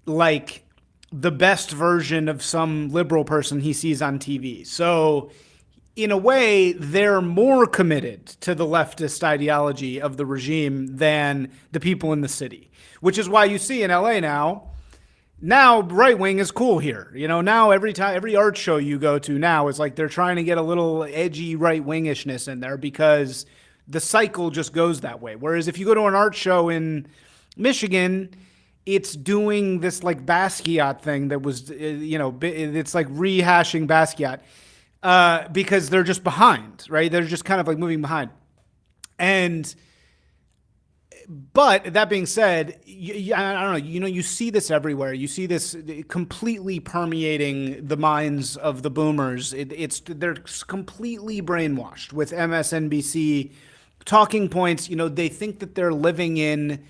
like the best version of some liberal person he sees on TV. So in a way, they're more committed to the leftist ideology of the regime than the people in the city, which is why you see in LA now right wing is cool here. You know, now every art show you go to now is like they're trying to get a little edgy right wingishness in there because the cycle just goes that way. Whereas if you go to an art show in Michigan, it's doing this like Basquiat thing that was, it's like rehashing Basquiat because they're just behind, right? They're just kind of like moving behind. But that being said, I don't know, you see this everywhere. You see this completely permeating the minds of the boomers. They're completely brainwashed with MSNBC talking points. You know, they think that they're living in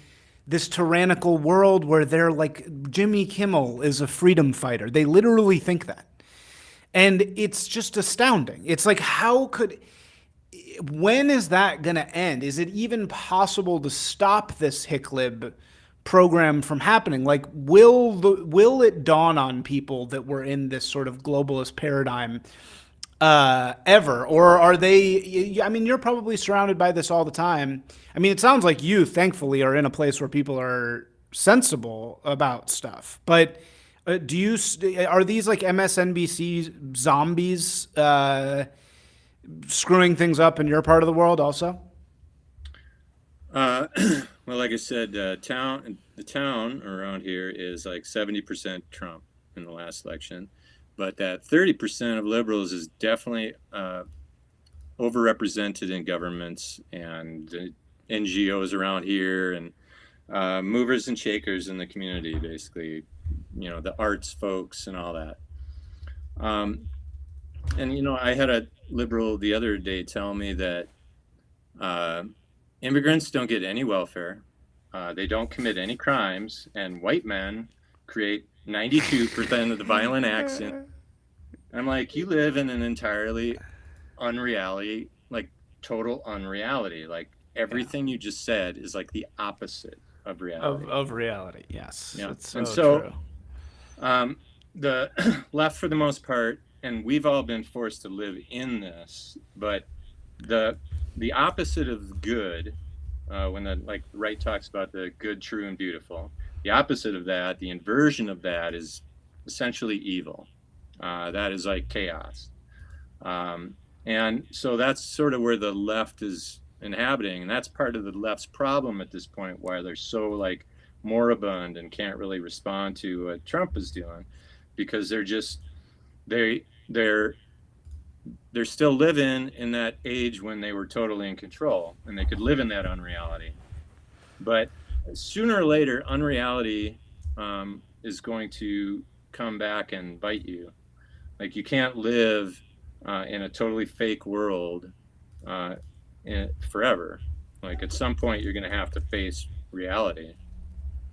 this tyrannical world where they're like Jimmy Kimmel is a freedom fighter. They literally think that. And it's just astounding. It's like, when is that going to end? Is it even possible to stop this Hicklib program from happening? Like, will it dawn on people that we're in this sort of globalist paradigm ever? Or are they, I mean, you're probably surrounded by this all the time. I mean, it sounds like you, thankfully, are in a place where people are sensible about stuff. But are these like MSNBC zombies screwing things up in your part of the world also? Well, like I said, the town around here is like 70% Trump in the last election, but that 30% of liberals is definitely overrepresented in governments and NGOs around here and movers and shakers in the community, basically, you know, the arts folks and all that. And, you know, I had a liberal the other day tell me that immigrants don't get any welfare. They don't commit any crimes, and white men create 92% of the violent acts. I'm like, you live in an entirely unreality, like total unreality. Like everything you just said is like the opposite of reality. Of reality, yes. Yeah. That's so And so true. the left, for the most part, and we've all been forced to live in this, but the opposite of good, when the right talks about the good, true, and beautiful, the opposite of that, the inversion of that, is essentially evil. That is like chaos. And so that's sort of where the left is inhabiting, and that's part of the left's problem at this point, why they're so like moribund and can't really respond to what Trump is doing, because they're just they're still living in that age when they were totally in control and they could live in that unreality. But sooner or later, unreality is going to come back and bite you. Like, you can't live in a totally fake world forever. Like, at some point, you're going to have to face reality.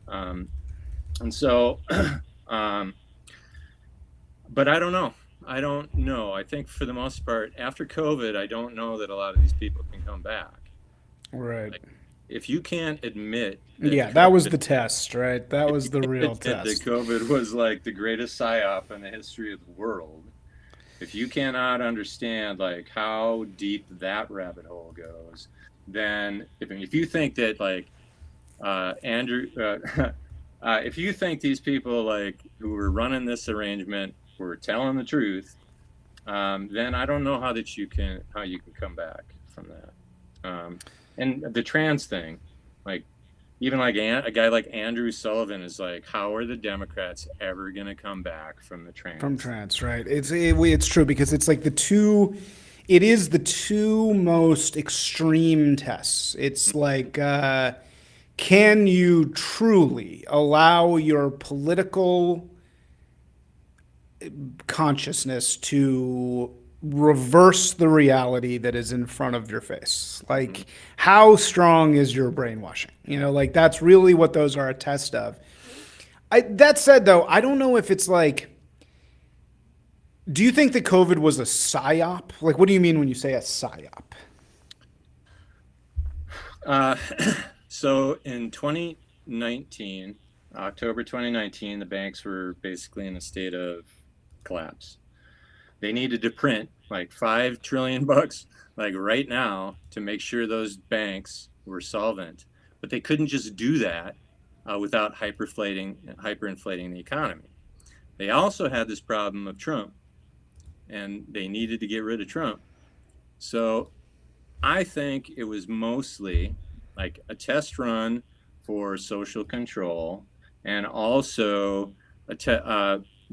And so, but I don't know. I think for the most part, after COVID, I don't know that a lot of these people can come back. Right. Like, if you can't admit that was the test, right? That was the real test. That COVID was like the greatest psyop in the history of the world. If you cannot understand like how deep that rabbit hole goes, then if you think that like Andrew, if you think these people like who were running this arrangement were telling the truth, then I don't know how you can come back from that. And the trans thing, like even like a guy like Andrew Sullivan is like, how are the Democrats ever going to come back from the trans? From trans, right? It's true because it's like it is the two most extreme tests. It's like, can you truly allow your political consciousness to reverse the reality that is in front of your face? Like, how strong is your brainwashing? Like that's really what those are a test of. That said, though, I don't know if it's like, do you think that COVID was a psyop? Like, what do you mean when you say a psyop? So in 2019, October 2019, the banks were basically in a state of collapse. They needed to print like $5 trillion like right now to make sure those banks were solvent, but they couldn't just do that without hyperinflating the economy. They also had this problem of Trump, and they needed to get rid of Trump. So I think it was mostly like a test run for social control, and also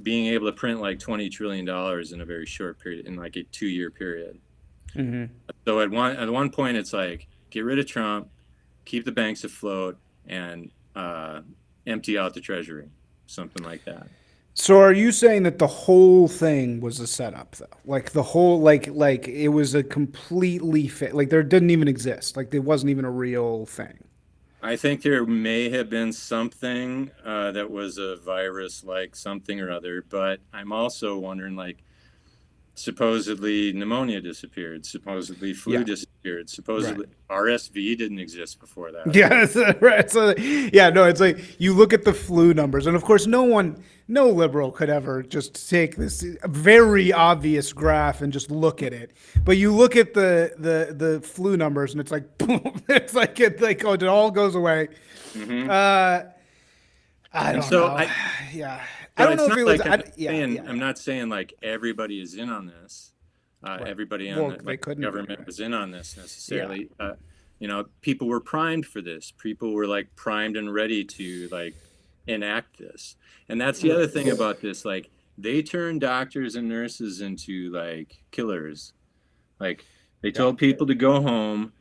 being able to print like $20 trillion in a very short period, in like a 2-year period. Mm-hmm. So at one point, it's like, get rid of Trump, keep the banks afloat, and empty out the treasury, something like that. So are you saying that the whole thing was a setup, though? Like the whole, like it was a completely like there didn't even exist. Like there wasn't even a real thing. I think there may have been something that was a virus, like something or other. But I'm also wondering, like, supposedly pneumonia disappeared, supposedly flu disappeared, supposedly RSV didn't exist before that. Yeah, right. So no, it's like you look at the flu numbers, and of course no liberal could ever just take this very obvious graph and just look at it. But you look at the flu numbers, and it's like boom, it's like it all goes away. Mm-hmm. I don't know. I don't know if it was. I'm not saying like everybody is in on this. Everybody on the government was in on this necessarily. Yeah. People were primed for this. People were like primed and ready to like enact this. And that's the other thing about this. Like they turned doctors and nurses into like killers. Like they told people to go home.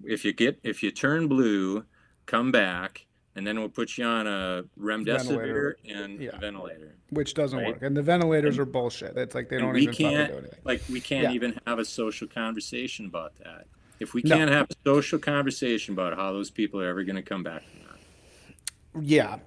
If you turn blue, come back. And then we'll put you on a remdesivir and a ventilator, which doesn't work. And the ventilators are bullshit. It's like they don't even fucking do anything. Like we can't even have a social conversation about that. If we can't have a social conversation about how those people are ever going to come back from that. Yeah,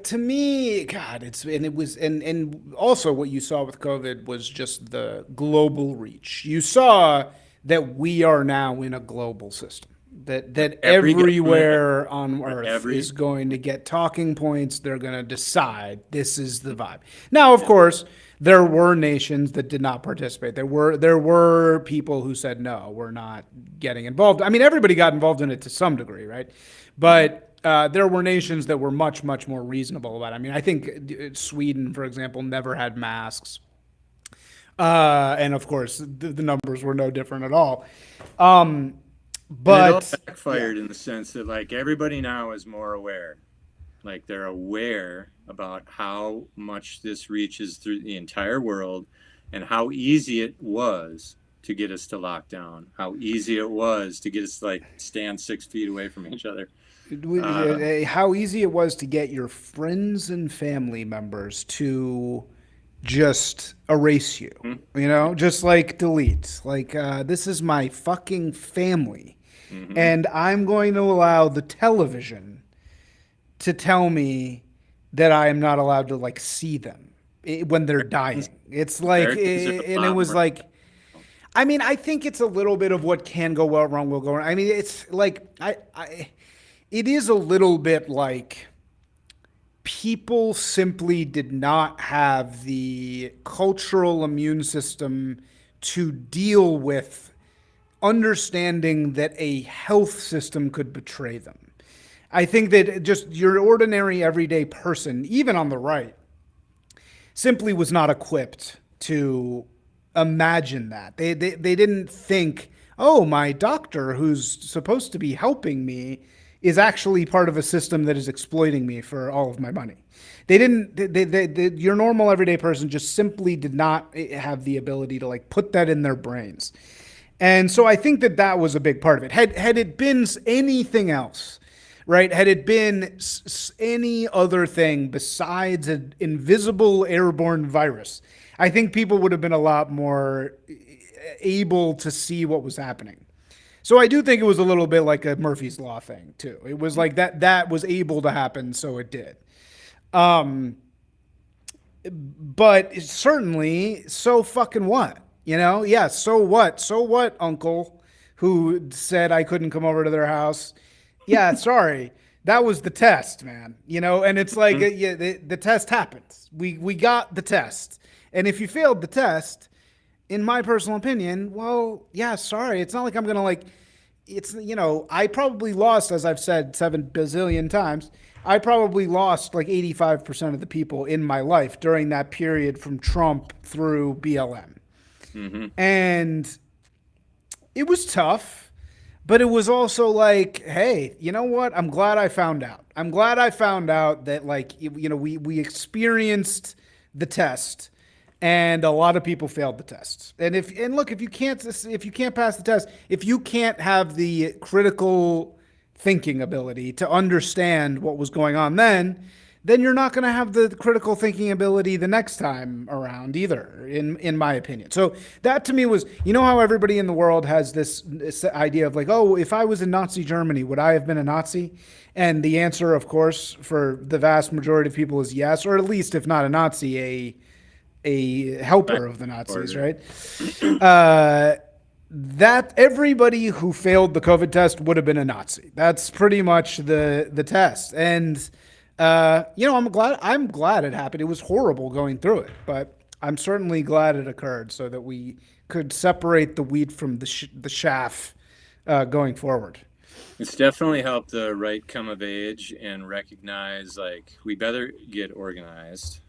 to me, God, and also what you saw with COVID was just the global reach. You saw that we are now in a global system. That everywhere on Earth is going to get talking points. They're going to decide this is the vibe. Now, of course, there were nations that did not participate. There were people who said, no, we're not getting involved. I mean, everybody got involved in it to some degree, right? But there were nations that were much, much more reasonable about it. I mean, I think Sweden, for example, never had masks. And of course, the numbers were no different at all. But it all backfired in the sense that like everybody now is more aware. Like they're aware about how much this reaches through the entire world and how easy it was to get us to lock down, how easy it was to get us to like stand 6 feet away from each other. How easy it was to get your friends and family members to just erase you, just like delete. Like, this is my fucking family. Mm-hmm. And I'm going to allow the television to tell me that I am not allowed to like see them when they're dying. It's like, and it was like, I mean, I think it's a little bit of what can go well, wrong will go wrong. I mean, it's like, it is a little bit like people simply did not have the cultural immune system to deal with understanding that a health system could betray them. I think that just your ordinary everyday person, even on the right, simply was not equipped to imagine that. They didn't think oh, my doctor who's supposed to be helping me is actually part of a system that is exploiting me for all of my money. They didn't, your normal everyday person just simply did not have the ability to like put that in their brains. And so I think that that was a big part of it. Had it been anything else, right? Had it been any other thing besides an invisible airborne virus, I think people would have been a lot more able to see what was happening. So I do think it was a little bit like a Murphy's Law thing too. It was like that was able to happen, so it did. Um, but certainly, so fucking what? You know? Yeah, so what? So what, uncle, who said I couldn't come over to their house? Yeah, sorry. That was the test, man. You know, and it's like yeah, the test happened. We got the test. And if you failed the test, in my personal opinion, well, yeah, sorry. It's not like I'm going to like it's I probably lost, as I've said 7 bazillion times. I probably lost like 85% of the people in my life during that period from Trump through BLM. And it was tough, but it was also like, hey, you know what? I'm glad I found out. I'm glad I found out that like, we experienced the test and a lot of people failed the test. And look, if you can't pass the test, if you can't have the critical thinking ability to understand what was going on, then you're not going to have the critical thinking ability the next time around either, in my opinion. So that to me was, how everybody in the world has this idea of like, oh, if I was in Nazi Germany, would I have been a Nazi? And the answer, of course, for the vast majority of people is yes, or at least if not a Nazi, a helper of the Nazis, right? That everybody who failed the COVID test would have been a Nazi. That's pretty much the test. And I'm glad it happened. It was horrible going through it, but I'm certainly glad it occurred so that we could separate the wheat from the chaff going forward. It's definitely helped the right come of age and recognize like we better get organized,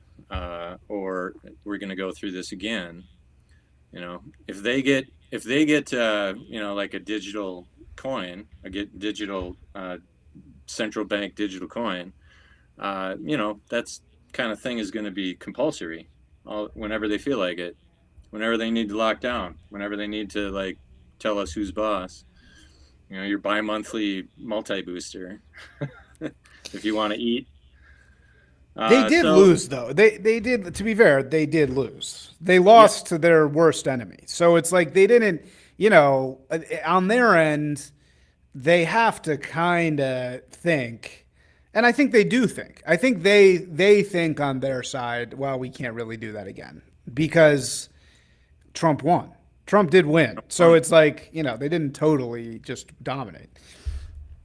or we're going to go through this again. If they get like a digital coin, digital central bank digital coin, that's kind of thing is going to be compulsory whenever they feel like it, whenever they need to lock down, whenever they need to like tell us who's boss. Your bi-monthly multi-booster if you want to eat. They did lose, though. They did, to be fair, they did lose. They lost to their worst enemy. So it's like they didn't, on their end, they have to kind of think. And I think they do think. I think they think on their side, well, we can't really do that again because Trump won. Trump did win. So it's like, they didn't totally just dominate.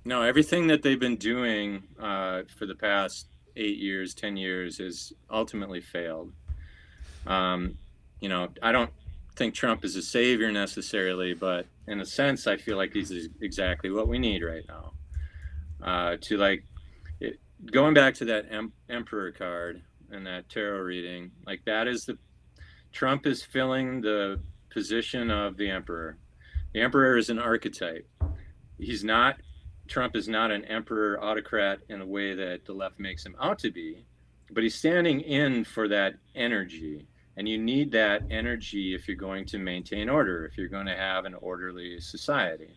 No, everything that they've been doing for the past 8 years, 10 years has ultimately failed. I don't think Trump is a savior necessarily, but in a sense, I feel like he's exactly what we need right now. Going back to that Emperor card and that tarot reading, like that is Trump is filling the position of the Emperor. The Emperor is an archetype. Trump is not an emperor autocrat in a way that the left makes him out to be, but he's standing in for that energy. And you need that energy if you're going to maintain order, if you're going to have an orderly society.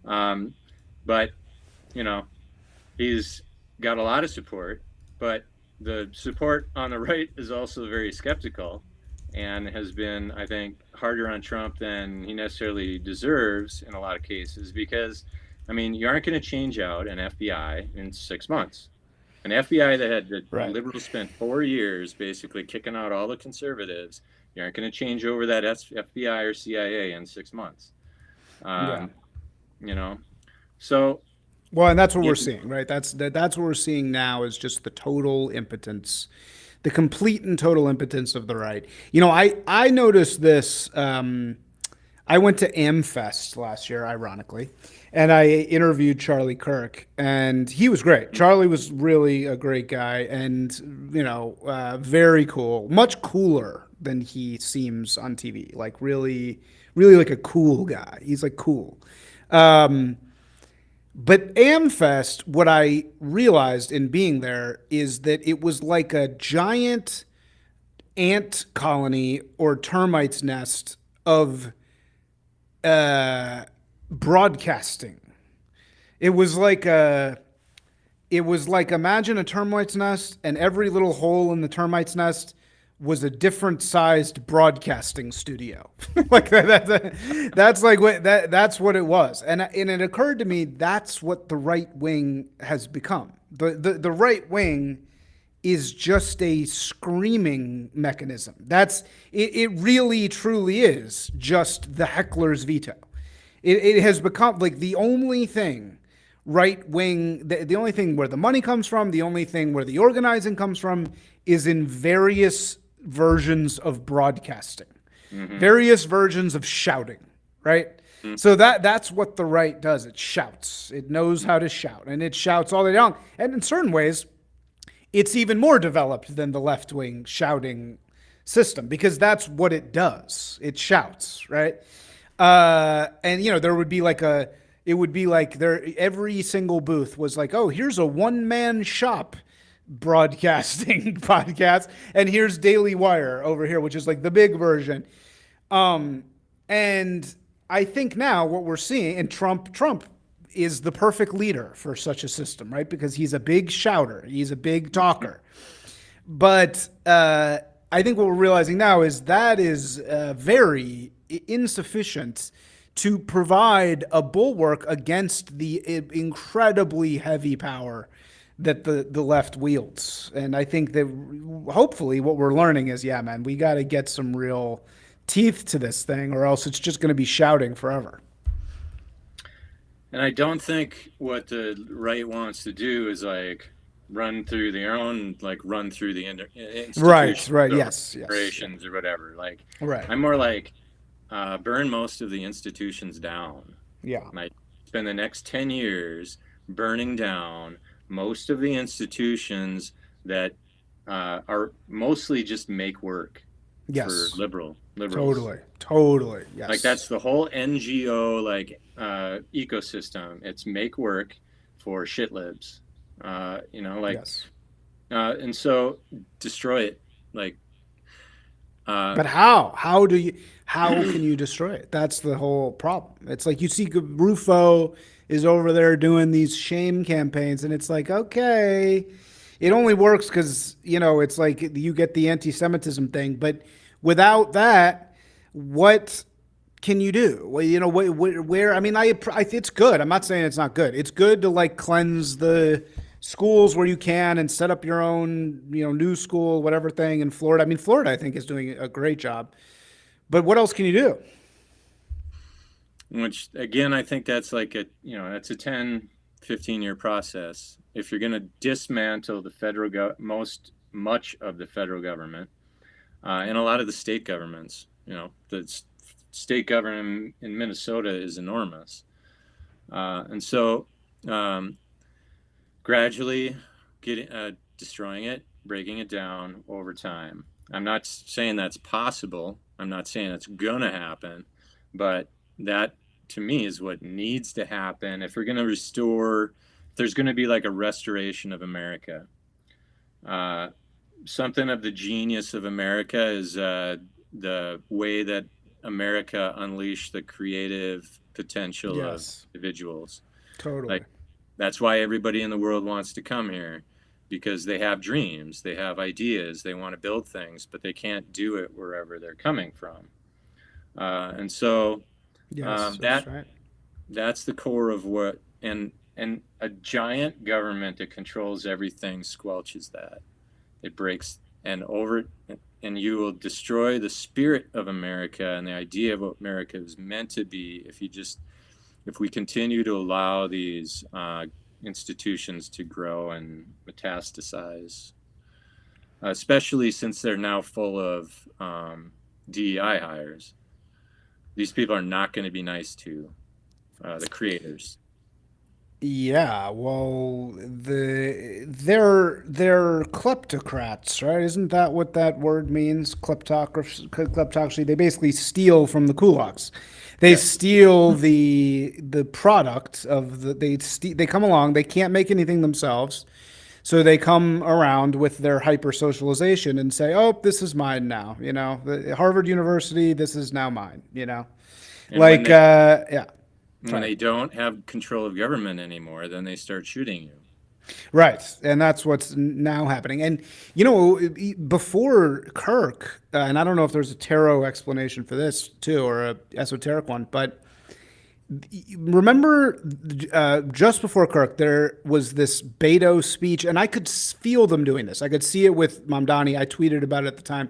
But, he's got a lot of support, but the support on the right is also very skeptical and has been, I think, harder on Trump than he necessarily deserves in a lot of cases because, you aren't going to change out an FBI in 6 months. An FBI that had the liberals spent 4 years basically kicking out all the conservatives, you aren't going to change over that FBI or CIA in 6 months. So... Well, and that's what we're seeing, right? That's what we're seeing now is just the total impotence, the complete and total impotence of the right. I noticed this. I went to AmFest last year, ironically, and I interviewed Charlie Kirk, and he was great. Charlie was really a great guy, and very cool, much cooler than he seems on TV. Like really, really like a cool guy. He's like cool. Um, but AmFest, what I realized in being there is that it was like a giant ant colony or termites nest of uh, broadcasting. It was like imagine a termite's nest, and every little hole in the termite's nest was a different sized broadcasting studio. Like that's like that's what it was. And it occurred to me that's what the right wing has become. The right wing is just a screaming mechanism. It really truly is just the heckler's veto. It has become like the only thing right wing, the only thing where the money comes from, the only thing where the organizing comes from is in various versions of broadcasting, various versions of shouting, right? So that's what the right does. It shouts. It knows how to shout, and it shouts all day long. And in certain ways, it's even more developed than the left wing shouting system because that's what it does. It shouts, right? And there would be it would be like every single booth was like, oh, here's a one man shop broadcasting podcast, and here's Daily Wire over here, which is like the big version. And I think now what we're seeing, and Trump is the perfect leader for such a system, right? Because he's a big shouter, he's a big talker. But I think what we're realizing now is that is very insufficient to provide a bulwark against the incredibly heavy power that the left wields. And I think that hopefully what we're learning is, yeah, man, we got to get some real teeth to this thing, or else it's just going to be shouting forever. And I don't think what the right wants to do is like run through the institutions, Right, or yes, corporations or whatever. Like, right. I'm more like burn most of the institutions down. Yeah. Like, spend the next 10 years burning down most of the institutions that are mostly just make work Yes. for liberals. Totally. Yes. Like, that's the whole NGO ecosystem. It's make work for shit libs. Yes. And so destroy it. But how? How can you destroy it? That's the whole problem. It's like you see Rufo is over there doing these shame campaigns, and it's like, okay, it only works because, it's like you get the anti-Semitism thing. But without that, what can you do? Well, where? I mean, it's good. I'm not saying it's not good. It's good to cleanse the schools where you can and set up your own, new school, whatever thing in Florida. I mean, Florida, I think, is doing a great job. But what else can you do? Which, again, I think that's that's a 10, 15-year process. If you're going to dismantle the much of the federal government and a lot of the state governments, the state government in Minnesota is enormous. And so gradually destroying it, breaking it down over time. I'm not saying that's possible. I'm not saying it's going to happen, but that to me is what needs to happen if we're going to restore. There's going to be like a restoration of America. Something of the genius of America is the way that America unleashed the creative potential of individuals. Totally. That's why everybody in the world wants to come here, because they have dreams, they have ideas, they want to build things, but they can't do it wherever they're coming from. And so that's right. That's the core of what, and a giant government that controls everything squelches that. It breaks and you will destroy the spirit of America and the idea of what America is meant to be if we continue to allow these institutions to grow and metastasize, especially since they're now full of DEI hires. These people are not going to be nice to the creators. Yeah, well, they're kleptocrats, right? Isn't that what that word means? Kleptocracy. They basically steal from the kulaks. They Yeah. steal the product of they come along. They can't make anything themselves, so they come around with their hyper socialization and say, "Oh, this is mine now." Harvard University, this is now mine. And when they Yeah. when they don't have control of government anymore, then they start shooting you. Right, and that's what's now happening. And before Kirk, and I don't know if there's a tarot explanation for this too, or a esoteric one, but remember, just before Kirk, there was this Beto speech, and I could feel them doing this. I could see it with Mamdani. I tweeted about it at the time.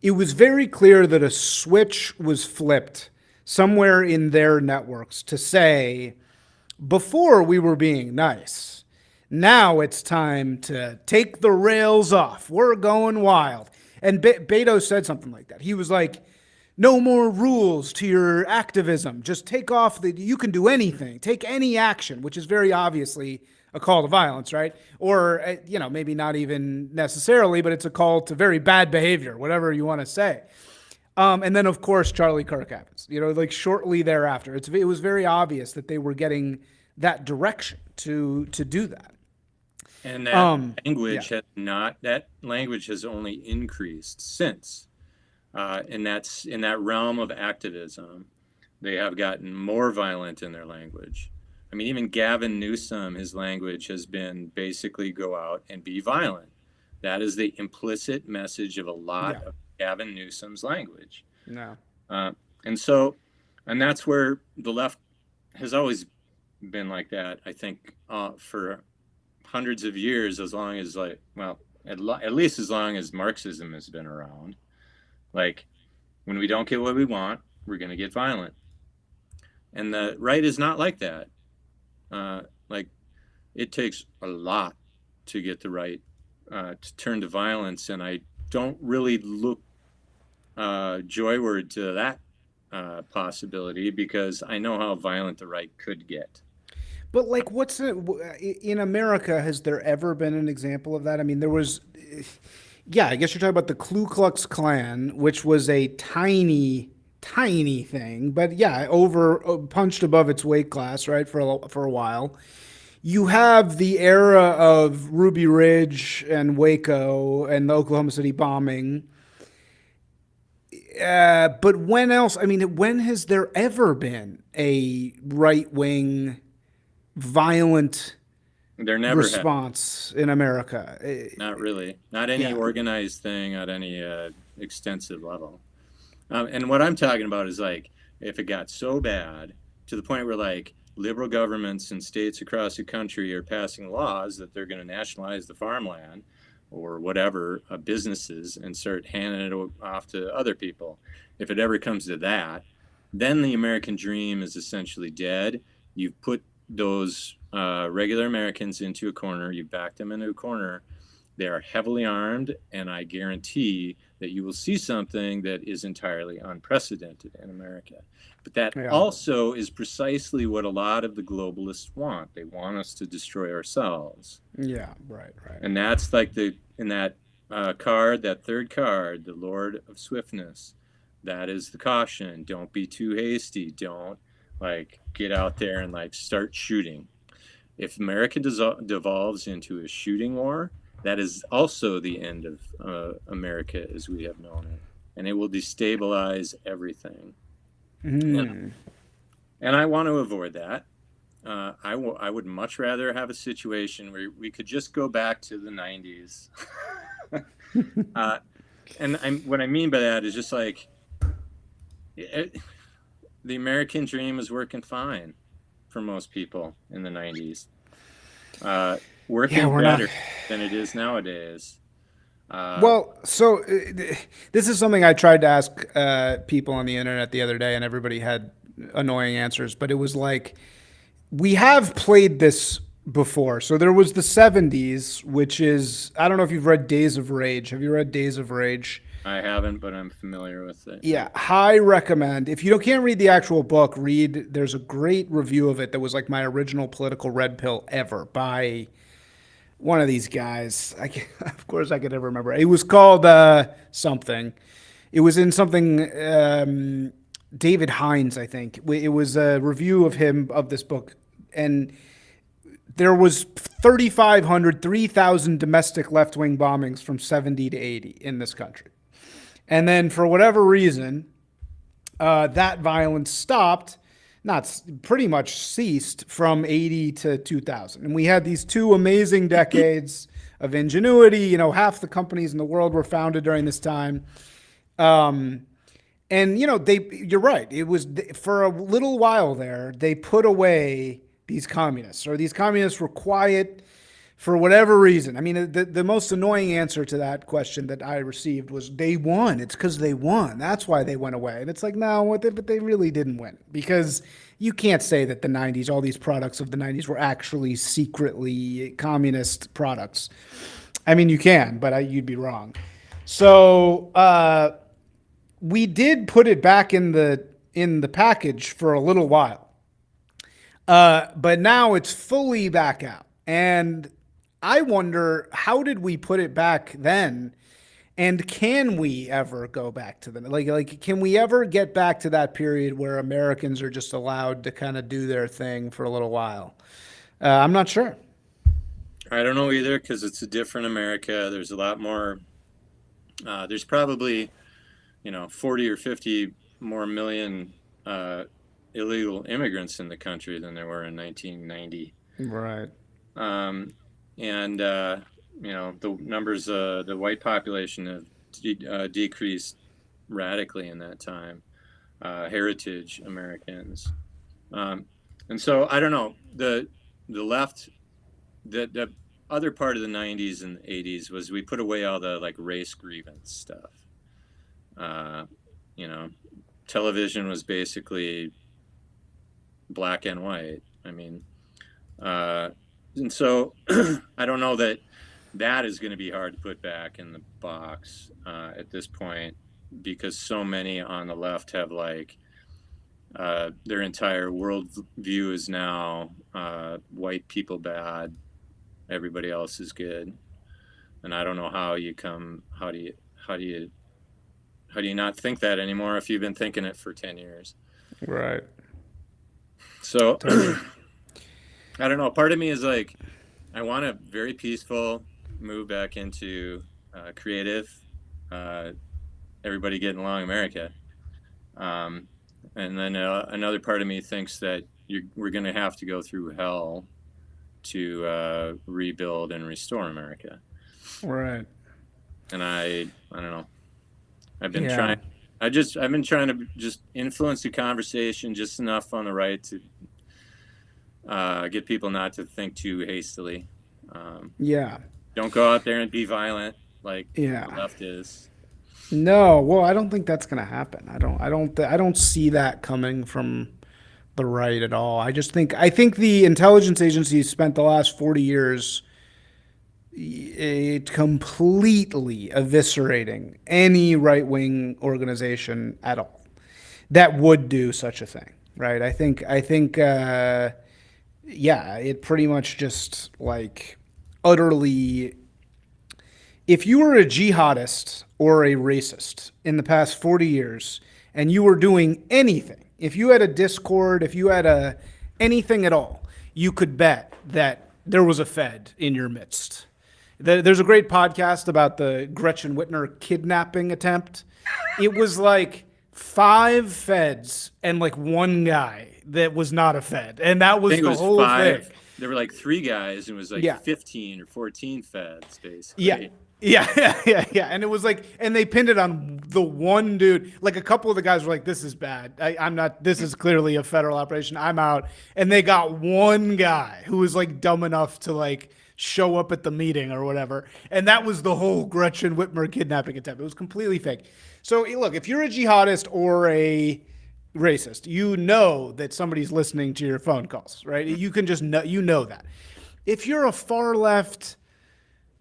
It was very clear that a switch was flipped somewhere in their networks to say, before we were being nice. Now it's time to take the rails off. We're going wild. And Beto said something like that. He was like, no more rules to your activism. Just take off you can do anything. Take any action, which is very obviously a call to violence, right? Or, maybe not even necessarily, but it's a call to very bad behavior, whatever you want to say. And then, of course, Charlie Kirk happens, like shortly thereafter. It was very obvious that they were getting that direction to do that. And that that language has only increased since. And that's in that realm of activism. They have gotten more violent in their language. I mean, even Gavin Newsom, his language has been basically go out and be violent. That is the implicit message of a lot of Gavin Newsom's language. No. And that's where the left has always been like that, I think, for hundreds of years, as long as at least as long as Marxism has been around. Like, when we don't get what we want, we're going to get violent. And the right is not like that. It takes a lot to get the right to turn to violence, and I don't really look joyward to that possibility, because I know how violent the right could get. But what's in America? Has there ever been an example of that? I mean, there was. Yeah, I guess you're talking about the Ku Klux Klan, which was a tiny thing, but punched above its weight class, right, for a while. You have the era of Ruby Ridge and Waco and the Oklahoma City bombing. But when else? I mean, when has there ever been a right-wing violent There never response in America? Not really. Not any organized thing at any extensive level. And what I'm talking about is, if it got so bad to the point where liberal governments in states across the country are passing laws that they're going to nationalize the farmland or whatever businesses and start handing it off to other people. If it ever comes to that, then the American dream is essentially dead. You've put those regular Americans into a corner. You back them into a corner. They are heavily armed, and I guarantee that you will see something that is entirely unprecedented in America. But that also is precisely what a lot of the globalists want. They want us to destroy ourselves. Yeah, right. And that's in that card, that third card, the Lord of Swiftness. That is the caution. Don't be too hasty. Don't get out there and start shooting. If America devolves into a shooting war, that is also the end of America as we have known it, and it will destabilize everything. And I want to avoid that. I would much rather have a situation where we could just go back to the 90s. What I mean by that is just the American dream was working fine for most people in the 90s. Working better than it is nowadays. So this is something I tried to ask people on the internet the other day, and everybody had annoying answers. But it was we have played this before. So there was the 70s, which is, I don't know if you've read Days of Rage. Have you read Days of Rage? I haven't, but I'm familiar with it. Yeah, high recommend. If you can't read the actual book, there's a great review of it that was like my original political red pill ever by one of these guys. Of course, I could never remember. It was called something. It was in something, David Hines, I think. It was a review of him, of this book. And there was 3,500, 3,000 domestic left-wing bombings from 70 to 80 in this country. And then for whatever reason, that violence stopped, not pretty much ceased from 80 to 2000. And we had these two amazing decades of ingenuity. You know, half the companies in the world were founded during this time. And, you know, you're right. It was for a little while there, they put away these communists, or these communists were quiet for whatever reason. I mean, the most annoying answer to that question that I received was they won. It's because they won. That's why they went away. And it's like, no, but they really didn't win, because you can't say that the 90s, all these products of the 90s were actually secretly communist products. I mean, you can, but you'd be wrong. So we did put it back in the package for a little while. But now it's fully back out. And I wonder, how did we put it back then? And can we ever go back to them? Like, can we ever get back to that period where Americans are just allowed to kind of do their thing for a little while? I'm not sure. I don't know either, because it's a different America. There's a lot more. There's probably, 40 or 50 more million illegal immigrants in the country than there were in 1990. Right. And the numbers, the white population have decreased radically in that time. Heritage Americans, and so I don't know, the left, the other part of the 90s and 80s was we put away all the like race grievance stuff. Television was basically black and white. I mean, and so I don't know that is going to be hard to put back in the box at this point, because so many on the left have like their entire world view is now white people bad, everybody else is good. And I don't know how do you not think that anymore if you've been thinking it for 10 years. Right. So I don't know. Part of me is like, I want a very peaceful move back into creative, everybody getting along America. And then another part of me thinks that we're going to have to go through hell to rebuild and restore America. Right. And I don't know. I've been trying to just influence the conversation just enough on the right to get people not to think too hastily. Don't go out there and be violent like the left is. No, well, I don't think that's going to happen. I don't see that coming from the right at all. I think the intelligence agencies spent the last 40 years completely eviscerating any right-wing organization at all that would do such a thing, right? I think it pretty much just like utterly. If you were a jihadist or a racist in the past 40 years and you were doing anything, if you had a Discord, if you had anything at all, you could bet that there was a Fed in your midst. There's a great podcast about the Gretchen Whitmer kidnapping attempt. It was like 5 feds and like one guy that was not a Fed. And that was the whole 5. Thing. There were like 3 guys. And it was like 15 or 14 feds, basically. Yeah. And it was like, and they pinned it on the one dude. Like a couple of the guys were like, this is bad. This is clearly a federal operation. I'm out. And they got one guy who was like dumb enough to like show up at the meeting or whatever. And that was the whole Gretchen Whitmer kidnapping attempt. It was completely fake. So look, if you're a jihadist or a racist, you know that somebody's listening to your phone calls, right? You can just know, that. if you're a far left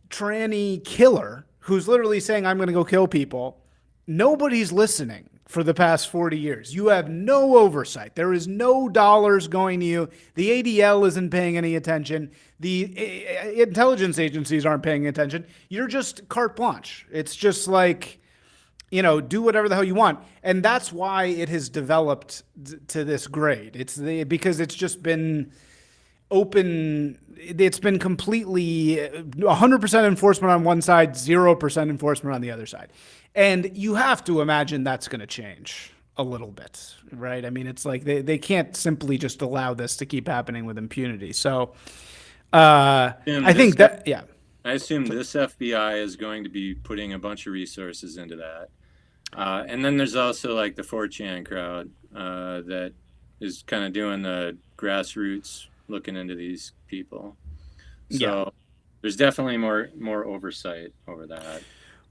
tranny killer who's literally saying, I'm going to go kill people, nobody's listening for the past 40 years. You have no oversight. There is no dollars going to you. The ADL isn't paying any attention. The intelligence agencies aren't paying attention. You're just carte blanche. It's just like, do whatever the hell you want. And that's why it has developed to this grade. Because it's just been open. It's been completely 100% enforcement on one side, 0% enforcement on the other side. And you have to imagine that's going to change a little bit, right? I mean, it's like they can't simply just allow this to keep happening with impunity. So I think that, yeah. I assume this FBI is going to be putting a bunch of resources into that. And then there's also like the 4chan crowd that is kind of doing the grassroots looking into these people. So there's definitely more oversight over that.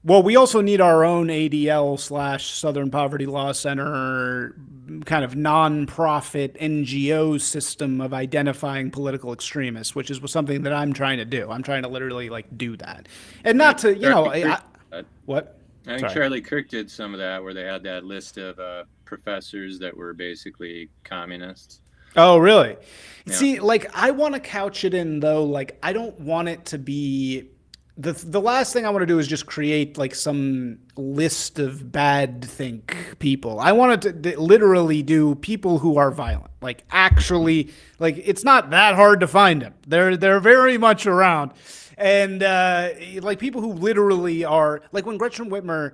Well, we also need our own ADL / Southern Poverty Law Center kind of nonprofit NGO system of identifying political extremists, which is something that I'm trying to do. I'm trying to literally do that. And not to, what? I think Charlie Kirk did some of that where they had that list of professors that were basically communists. Oh, really? Yeah. See, I want to couch it in, though, I don't want it to be... The last thing I want to do is just create some list of bad think people. I wanted to literally do people who are violent. Actually, it's not that hard to find them. They're very much around. And people who literally are, when Gretchen Whitmer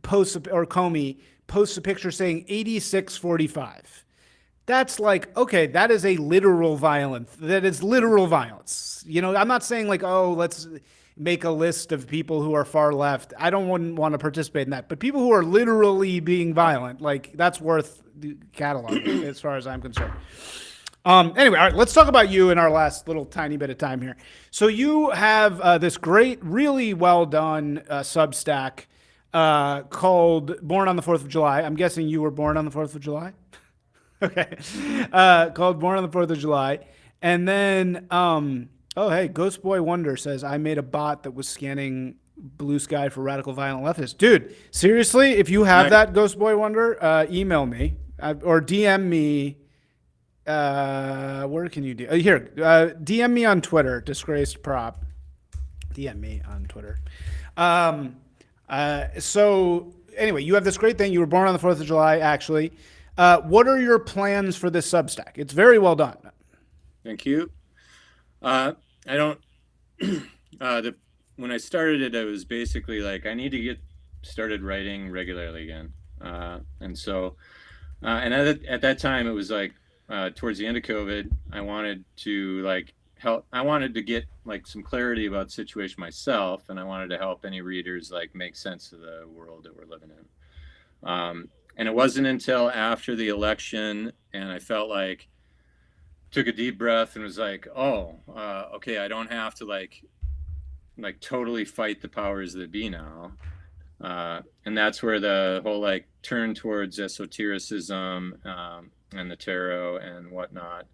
posts, or Comey posts a picture saying 8645. That's okay, that is a literal violence. That is literal violence. I'm not saying let's make a list of people who are far left. I wouldn't want to participate in that. But people who are literally being violent, that's worth cataloging as far as I'm concerned. Anyway, all right, let's talk about you in our last little tiny bit of time here. So you have this great, really well done Substack called Born on the 4th of July. I'm guessing you were born on the 4th of July? Okay. Called Born on the 4th of July. And then... oh, hey, Ghost Boy Wonder says, I made a bot that was scanning Blue Sky for radical violent leftists. Dude, seriously, if you have that, Ghost Boy Wonder, email me or DM me. Where can you do? Here, DM me on Twitter, Disgraced Prop. DM me on Twitter. So anyway, you have this great thing. You were born on the 4th of July, actually. What are your plans for this Substack? It's very well done. Thank you. I don't, when I started it, I was basically I need to get started writing regularly again. And so, and at that time, it was towards the end of COVID, I wanted to help, I wanted to get some clarity about the situation myself. And I wanted to help any readers make sense of the world that we're living in. And it wasn't until after the election, and I felt took a deep breath and was okay, I don't have to totally fight the powers that be now. And that's where the whole turn towards esotericism and the tarot and whatnot.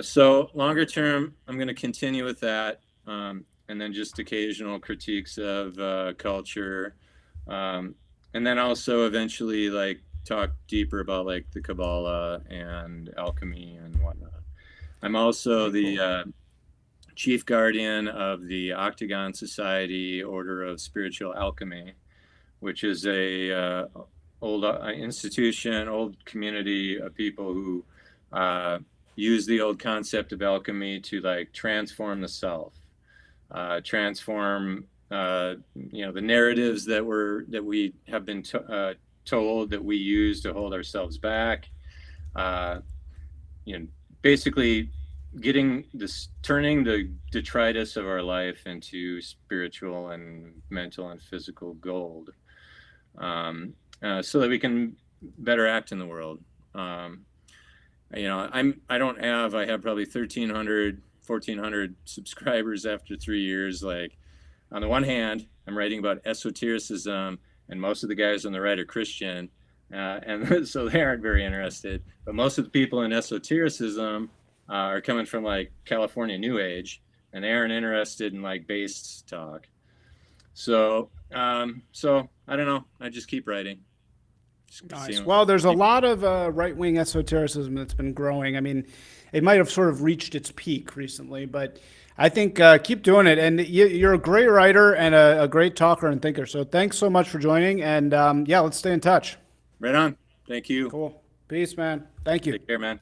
So longer term, I'm going to continue with that. And then just occasional critiques of culture. And then also eventually talk deeper about the Kabbalah and alchemy and whatnot. I'm also the chief guardian of the Octagon Society Order of Spiritual Alchemy, which is a old institution, old community of people who use the old concept of alchemy to transform the self, transform the narratives that we have been told that we use to hold ourselves back. Basically turning the detritus of our life into spiritual and mental and physical gold, so that we can better act in the world. I have probably 1,400 subscribers after 3 years. On the one hand, I'm writing about esotericism, and most of the guys on the right are Christian, and so they aren't very interested. But most of the people in esotericism are coming from like California New Age, and they aren't interested in like based talk. So so I don't know. I just keep writing. Nice. Well, there's a lot of right-wing esotericism that's been growing. I mean, it might have sort of reached its peak recently, but I think keep doing it. And you're a great writer and a great talker and thinker. So thanks so much for joining. And yeah, let's stay in touch. Right on. Thank you. Cool. Peace, man. Thank you. Take care, man.